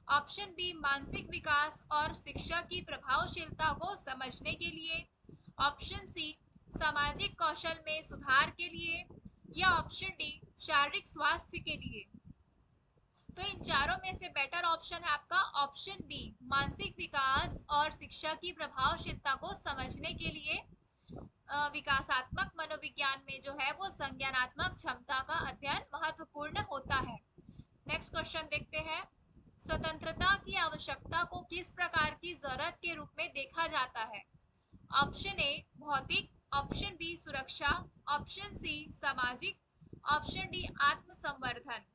S1: ऑप्शन बी मानसिक विकास और शिक्षा की प्रभावशीलता को समझने के लिए, ऑप्शन सी सामाजिक कौशल में सुधार के लिए या ऑप्शन डी शारीरिक स्वास्थ्य के लिए। तो इन चारों में से बेटर ऑप्शन है आपका ऑप्शन बी मानसिक विकास और शिक्षा की प्रभावशीलता को समझने के लिए विकासात्मक मनोविज्ञान में जो है वो संज्ञानात्मक क्षमता का अध्ययन महत्वपूर्ण होता है। नेक्स्ट क्वेश्चन देखते हैं, स्वतंत्रता की आवश्यकता को किस प्रकार की जरूरत के रूप में देखा जाता है? ऑप्शन ए भौतिक, ऑप्शन बी सुरक्षा, ऑप्शन सी सामाजिक, ऑप्शन डी आत्मसंवर्धन।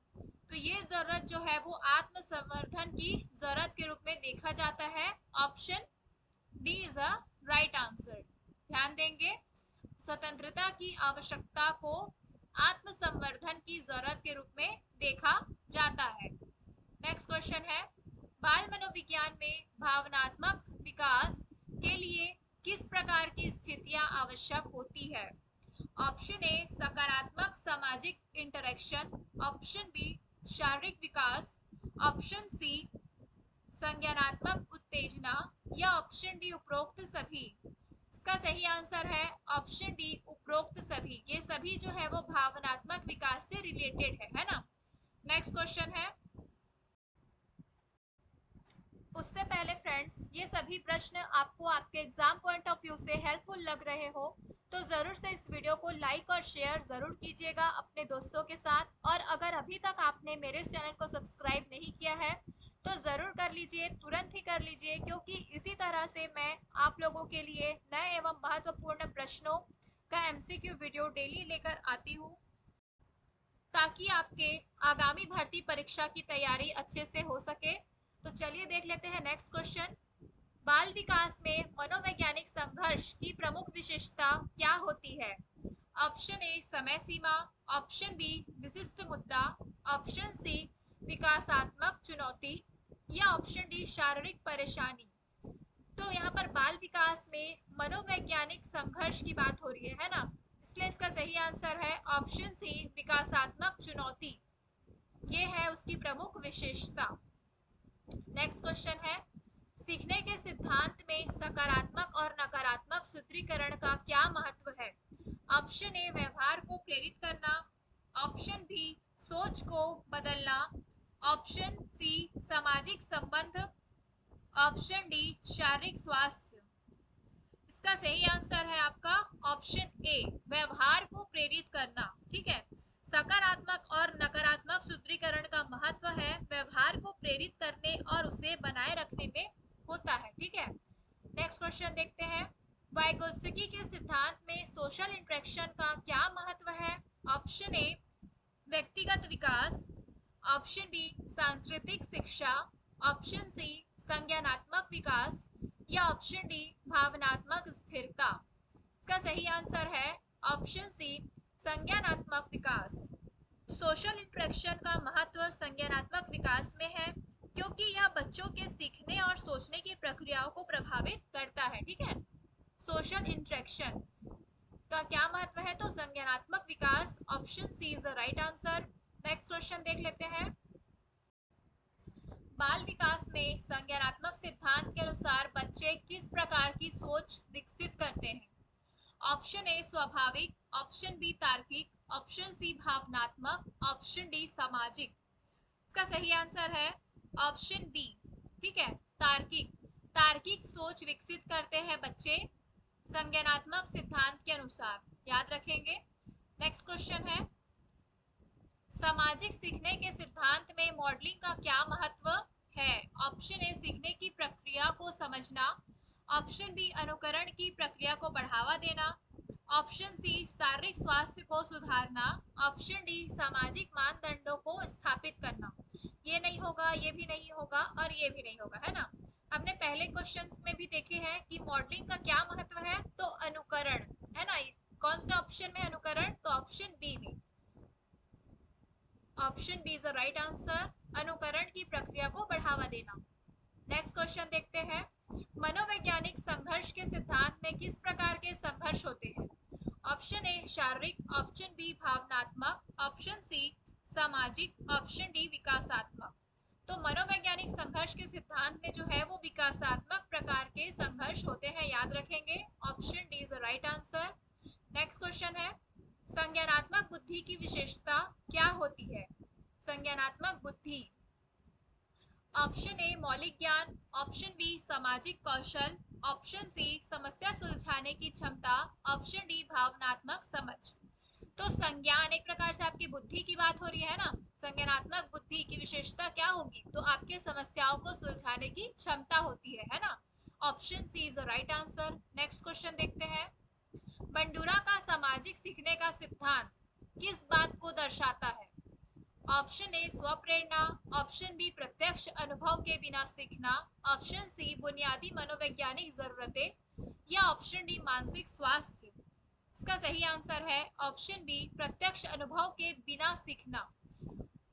S1: तो ये जरूरत जो है वो आत्मसंवर्धन की जरूरत के रूप में देखा जाता है। Option D is a right answer. ध्यान देंगे, स्वतंत्रता की आवश्यकता को आत्मसंवर्धन की जरूरत के रूप में देखा जाता है। नेक्स्ट क्वेश्चन है, बाल मनोविज्ञान में भावनात्मक विकास के लिए किस प्रकार की स्थितियां आवश्यक होती है? ऑप्शन ए सकारात्मक सामाजिक इंटरेक्शन, ऑप्शन बी शारीरिक विकास, ऑप्शन सी संज्ञानात्मक उत्तेजना या ऑप्शन डी उपरोक्त सभी? इसका सही आंसर है ऑप्शन डी उपरोक्त सभी। ये सभी जो है वो भावनात्मक विकास से रिलेटेड है ना। नेक्स्ट क्वेश्चन है, उससे पहले फ्रेंड्स ये सभी प्रश्न आपको आपके एग्जाम पॉइंट ऑफ व्यू से हेल्पफुल लग रहे हो तो जरूर से इस वीडियो को लाइक और शेयर जरूर कीजिएगा अपने दोस्तों के साथ। और अगर अभी तक आपने मेरे चैनल को सब्सक्राइब नहीं किया है तो जरूर कर लीजिए, तुरंत ही कर लीजिए, क्योंकि इसी तरह से मैं आप लोगों के लिए नए एवं महत्वपूर्ण प्रश्नों का एमसीक्यू वीडियो डेली लेकर आती हूँ, ताकि आपके आगामी भर्ती परीक्षा की तैयारी अच्छे से हो सके। तो चलिए देख लेते हैं नेक्स्ट क्वेश्चन। बाल विकास में मनोवैज्ञानिक संघर्ष की प्रमुख विशेषता क्या होती है? ऑप्शन ए समय सीमा, ऑप्शन बी विशिष्ट मुद्दा, ऑप्शन सी विकासात्मक चुनौती या ऑप्शन डी शारीरिक परेशानी। तो यहाँ पर बाल विकास में मनोवैज्ञानिक संघर्ष की बात हो रही है ना, इसलिए इसका सही आंसर है ऑप्शन सी विकासात्मक चुनौती। ये है उसकी प्रमुख विशेषता। नेक्स्ट क्वेश्चन है, सीखने के सिद्धांत में सकारात्मक और नकारात्मक सूत्रीकरण का क्या महत्व है? ऑप्शन ए व्यवहार को प्रेरित करना, ऑप्शन बी सोच को बदलना, ऑप्शन सी सामाजिक संबंध, ऑप्शन डी शारीरिक स्वास्थ्य। इसका सही आंसर है आपका ऑप्शन ए व्यवहार को प्रेरित करना। ठीक है, सकारात्मक और नकारात्मक सूत्रीकरण का महत्व है व्यवहार को प्रेरित करने और उसे बनाए रखने में होता है। ठीक है, नेक्स्ट क्वेश्चन देखते हैं। वाइगोत्स्की के सिद्धांत में सोशल इंटरेक्शन का क्या महत्व है? ऑप्शन ए व्यक्तिगत विकास, ऑप्शन बी सांस्कृतिक शिक्षा, ऑप्शन सी संज्ञानात्मक विकास या ऑप्शन डी भावनात्मक स्थिरता। इसका सही आंसर है ऑप्शन सी संज्ञानात्मक विकास। सोशल इंटरेक्शन का महत्व संज्ञानात्मक विकास में है, क्योंकि यह बच्चों के सीखने और सोचने की प्रक्रियाओं को प्रभावित करता है। ठीक है, सोशल इंटरेक्शन का क्या महत्व है? तो संज्ञानात्मक विकास, option C is the right answer. Next question देख लेते हैं। बाल विकास में संज्ञानात्मक सिद्धांत के अनुसार बच्चे किस प्रकार की सोच विकसित करते हैं? ऑप्शन ए स्वाभाविक, ऑप्शन बी तार्किक, ऑप्शन सी भावनात्मक, ऑप्शन डी सामाजिक। इसका सही आंसर है ऑप्शन बी। ठीक है, तार्किक। तार्किक सोच विकसित करते हैं बच्चे संज्ञानात्मक सिद्धांत के अनुसार, याद रखेंगे। नेक्स्ट क्वेश्चन है, सामाजिक सीखने के सिद्धांत में मॉडलिंग का क्या महत्व है? ऑप्शन ए सीखने की प्रक्रिया को समझना, ऑप्शन बी अनुकरण की प्रक्रिया को बढ़ावा देना, ऑप्शन सी शारीरिक स्वास्थ्य को सुधारना, ऑप्शन डी सामाजिक मानदंडों को स्थापित करना। ये नहीं होगा, ये भी नहीं होगा और ये भी नहीं होगा, है ना। हमने पहले क्वेश्चंस में भी देखे हैं कि मॉडलिंग का क्या महत्व है, तो अनुकरण, है ना। कौन से ऑप्शन में अनुकरण? तो ऑप्शन बी में, option B is the right answer, अनुकरण की प्रक्रिया को बढ़ावा देना। नेक्स्ट क्वेश्चन देखते हैं। मनोवैज्ञानिक संघर्ष के सिद्धांत में किस प्रकार के संघर्ष होते हैं? ऑप्शन ए शारीरिक, ऑप्शन बी भावनात्मक, ऑप्शन सी सामाजिक, ऑप्शन डी विकासात्मक। तो मनोवैज्ञानिक संघर्ष के सिद्धांत में जो है वो विकासात्मक प्रकार के संघर्ष होते हैं, याद रखेंगे। Option D is the right answer. Next question है, संज्ञानात्मक बुद्धि की विशेषता क्या होती है? संज्ञानात्मक बुद्धि, ऑप्शन ए मौलिक ज्ञान, ऑप्शन बी सामाजिक कौशल, ऑप्शन सी समस्या सुलझाने की क्षमता, ऑप्शन डी भावनात्मक समझ। तो संज्ञान एक प्रकार से आपकी बुद्धि की बात हो रही है ना। संज्ञानात्मक बुद्धि की विशेषता क्या होगी? तो आपके समस्याओं को सुलझाने की क्षमता होती है ना। Option C is the right answer. Next question देखते हैं। बंडूरा का सामाजिक सीखने का सिद्धांत किस बात को दर्शाता है? ऑप्शन ए स्वप्रेरणा, ऑप्शन बी प्रत्यक्ष अनुभव के बिना सीखना, ऑप्शन सी बुनियादी मनोवैज्ञानिक जरूरतें या ऑप्शन डी मानसिक स्वास्थ्य। इसका सही आंसर है ऑप्शन बी प्रत्यक्ष अनुभव के बिना सीखना।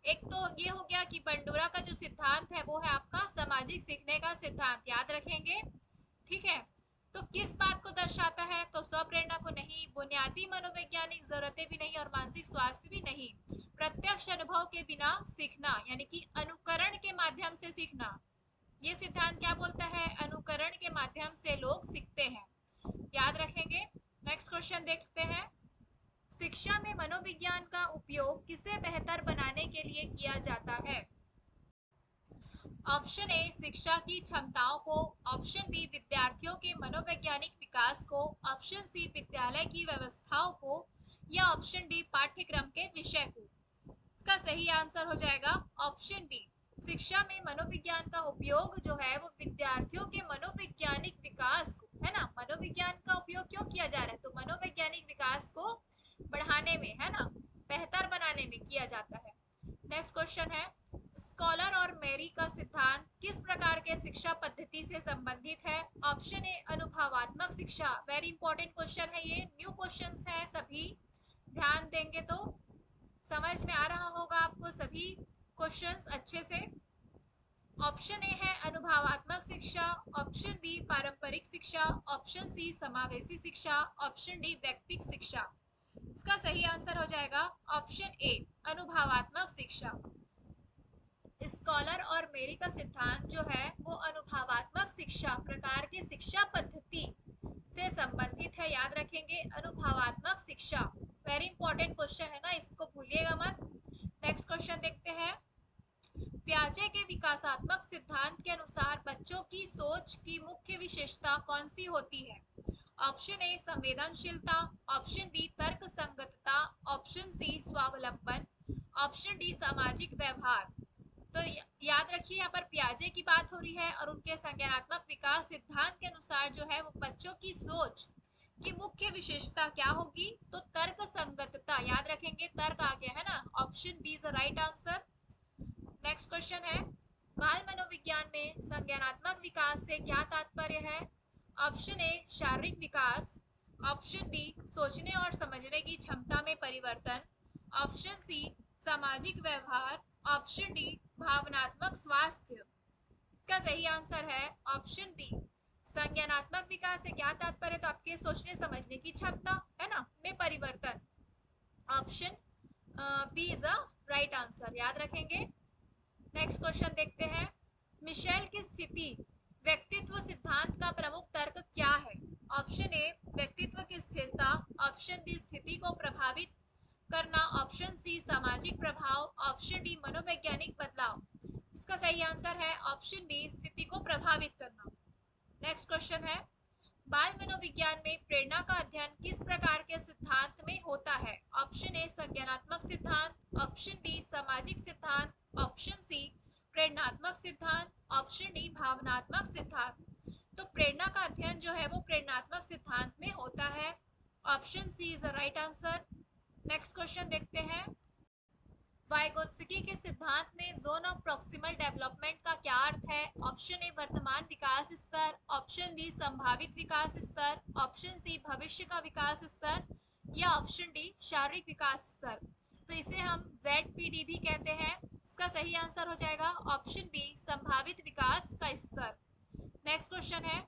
S1: एक तो ये हो गया कि बंडूरा का जो सिद्धांत है वो है आपका सामाजिक सीखने का सिद्धांत, याद रखेंगे। ठीक है, तो किस बात को दर्शाता है? तो स्वप्रेरणा को नहीं, बुनियादी मनोवैज्ञानिक जरूरतें भी नहीं और मानसिक स्वास्थ्य भी नहीं। प्रत्यक्ष अनुभव के बिना सीखना यानी कि अनुकरण के माध्यम से सीखना, ये सिद्धांत क्या बोलता है? अनुकरण के माध्यम से लोग सीखते हैं, याद रखेंगे। नेक्स्ट क्वेश्चन देखते हैं। शिक्षा में मनोविज्ञान का उपयोग किसे बेहतर बनाने के लिए किया जाता है? ऑप्शन ए शिक्षा की क्षमताओं को, ऑप्शन बी विद्यार्थियों के मनोवैज्ञानिक विकास को, ऑप्शन सी विद्यालय की व्यवस्थाओं को, या ऑप्शन डी पाठ्यक्रम के विषय को। इसका सही आंसर हो जाएगा ऑप्शन बी। शिक्षा में मनोविज्ञान का उपयोग जो है वो विद्यार्थियों के मनोवैज्ञानिक विकास को, है ना, मनोविज्ञान का उपयोग क्यों किया जा रहा है? तो मनोवैज्ञानिक विकास को बढ़ाने में, है ना, बेहतर बनाने में किया जाता है। नेक्स्ट क्वेश्चन है, स्कॉलर और मेरी का सिद्धांत किस प्रकार के शिक्षा पद्धति से संबंधित है? ऑप्शन ए अनुभवात्मक शिक्षा, वेरी इंपॉर्टेंट क्वेश्चन है, ये न्यू क्वेश्चंस है, सभी ध्यान देंगे तो समझ में आ रहा होगा आपको सभी क्वेश्चंस अच्छे से। ऑप्शन ए है अनुभवात्मक शिक्षा, ऑप्शन बी पारंपरिक शिक्षा, ऑप्शन सी समावेशी शिक्षा, ऑप्शन डी व्यक्तिगत शिक्षा। इसका सही आंसर हो जाएगा ऑप्शन ए अनुभवात्मक शिक्षा। स्कॉलर और मेरी का सिद्धांत जो है वो अनुभवात्मक शिक्षा प्रकार की शिक्षा पद्धति से संबंधित है, याद रखेंगे, अनुभवात्मक शिक्षा। वेरी इंपॉर्टेंट क्वेश्चन है ना, इसको भूलिएगा मत। नेक्स्ट क्वेश्चन देखते हैं। प्याजे के विकासात्मक सिद्धांत के अनुसार बच्चों की सोच की मुख्य विशेषता कौन सी होती है? ऑप्शन ए संवेदनशीलता, ऑप्शन बी तर्क संगतता, ऑप्शन सी स्वावलंबन, ऑप्शन डी सामाजिक व्यवहार। तो याद रखिए यहाँ पर प्याजे की बात हो रही है और उनके संज्ञानात्मक विकास सिद्धांत के अनुसार जो है वो बच्चों की सोच की मुख्य विशेषता क्या होगी? तो तर्क संगतता, याद रखेंगे, तर्क आ गया है ना, option B is the right answer. Next question है, बाल मनोविज्ञान में संज्ञानात्मक विकास से क्या तात्पर्य है? ऑप्शन ए शारीरिक विकास, ऑप्शन बी सोचने और समझने की क्षमता में परिवर्तन, ऑप्शन सी सामाजिक व्यवहार, ऑप्शन डी भावनात्मक स्वास्थ्य। इसका सही आंसर है ऑप्शन बी। संज्ञानात्मक विकास से क्या तात्पर्य? तो आपके सोचने समझने की क्षमता, है ना, में परिवर्तन। Option B is a right answer, याद रखेंगे। नेक्स्ट क्वेश्चन देखते हैं। मिशेल की स्थिति व्यक्तित्व सिद्धांत का प्रमुख तर्क क्या है? ऑप्शन ए व्यक्तित्व की स्थिरता, ऑप्शन बी स्थिति को प्रभावित करना, ऑप्शन सी सामाजिक प्रभाव, ऑप्शन डी मनोवैज्ञानिक बदलाव। इसका सही आंसर है ऑप्शन बी स्थिति को प्रभावित करना। नेक्स्ट क्वेश्चन है, बाल मनोविज्ञान में प्रेरणा का अध्ययन किस प्रकार के सिद्धांत में होता है? ऑप्शन ए संज्ञानात्मक सिद्धांत, ऑप्शन बी सामाजिक सिद्धांत, ऑप्शन सी प्रेरणात्मक सिद्धांत, ऑप्शन डी भावनात्मक सिद्धांत। तो प्रेरणा का अध्ययन जो है वो प्रेरणात्मक सिद्धांत में होता है, option C is the right answer. Next question देखते हैं। वाइगोत्स्की के सिद्धांत में जोन ऑफ प्रॉक्सिमल डेवलपमेंट का क्या अर्थ है? ऑप्शन ए वर्तमान विकास स्तर, ऑप्शन बी संभावित विकास स्तर, ऑप्शन सी भविष्य का विकास स्तर, या ऑप्शन डी शारीरिक विकास स्तर। तो इसे हम ZPD भी कहते हैं। इसका सही आंसर हो जाएगा ऑप्शन बी संभावित विकास का स्तर। नेक्स्ट क्वेश्चन है,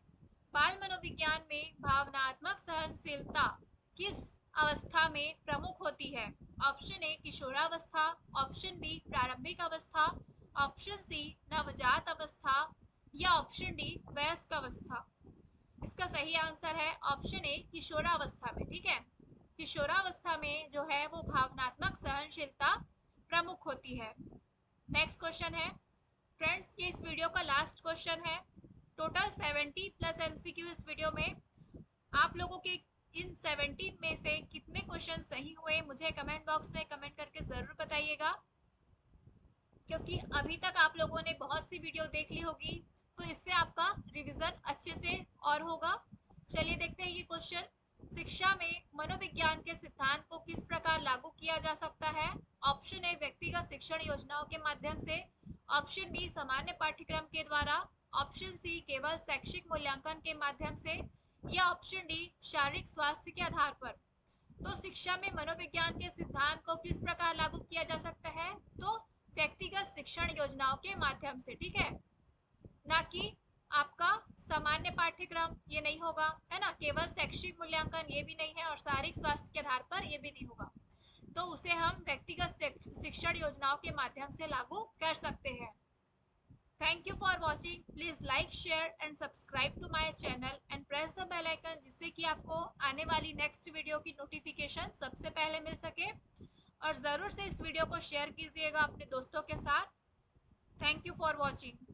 S1: बाल मनोविज्ञान में भावनात्मक सहनशीलता किस अवस्था में प्रमुख होती है? ऑप्शन ए किशोरावस्था, ऑप्शन बी प्रारंभिक अवस्था, ऑप्शन सी नवजात अवस्था, या ऑप्शन डी वयस्क अवस्था। इसका सही आंसर है ऑप्शन ए किशोरावस्था में, ठीक है। किशोरावस्था में जो है वो भावनात्मक सहनशीलता प्रमुख होती है। नेक्स्ट क्वेश्चन है फ्रेंड्स, ये इस वीडियो का लास्ट क्वेश्चन है। टोटल 70 प्लस MCQ इस वीडियो में। आप लोगों के इन 70 में से कितने क्वेश्चन सही हुए मुझे कमेंट बॉक्स में कमेंट करके ज़रूर बताइएगा, क्योंकि अभी तक आप लोगों ने बहुत सी वीडियो देख ली होगी, तो इससे आपका रिवीजन अच्छे से और होगा। चलिए देखते हैं ये क्वेश्चन। शिक्षा में मनोविज्ञान के सिद्धांत को किस प्रकार लागू किया जा सकता है? ऑप्शन ए व्यक्तिगत शिक्षण योजनाओं के माध्यम से, ऑप्शन बी सामान्य पाठ्यक्रम के द्वारा, ऑप्शन सी केवल शैक्षिक मूल्यांकन के माध्यम से, या ऑप्शन डी शारीरिक स्वास्थ्य के आधार पर। तो शिक्षा में मनोविज्ञान के सिद्धांत को किस प्रकार लागू किया जा सकता है? तो व्यक्तिगत शिक्षण योजनाओं के माध्यम से, ठीक है, ना कि आपका सामान्य पाठ्यक्रम, ये नहीं होगा, है ना, केवल शैक्षिक मूल्यांकन ये भी नहीं है, और शारीरिक स्वास्थ्य के आधार पर ये भी नहीं होगा। तो उसे हम व्यक्तिगत शिक्षण योजनाओं के माध्यम से लागू कर सकते हैं। Thank you for watching. Please like, share and subscribe to my channel and press the bell icon, जिससे कि आपको आने वाली नेक्स्ट वीडियो की नोटिफिकेशन सबसे पहले मिल सके। और ज़रूर से इस वीडियो को शेयर कीजिएगा अपने दोस्तों के साथ। Thank you for watching.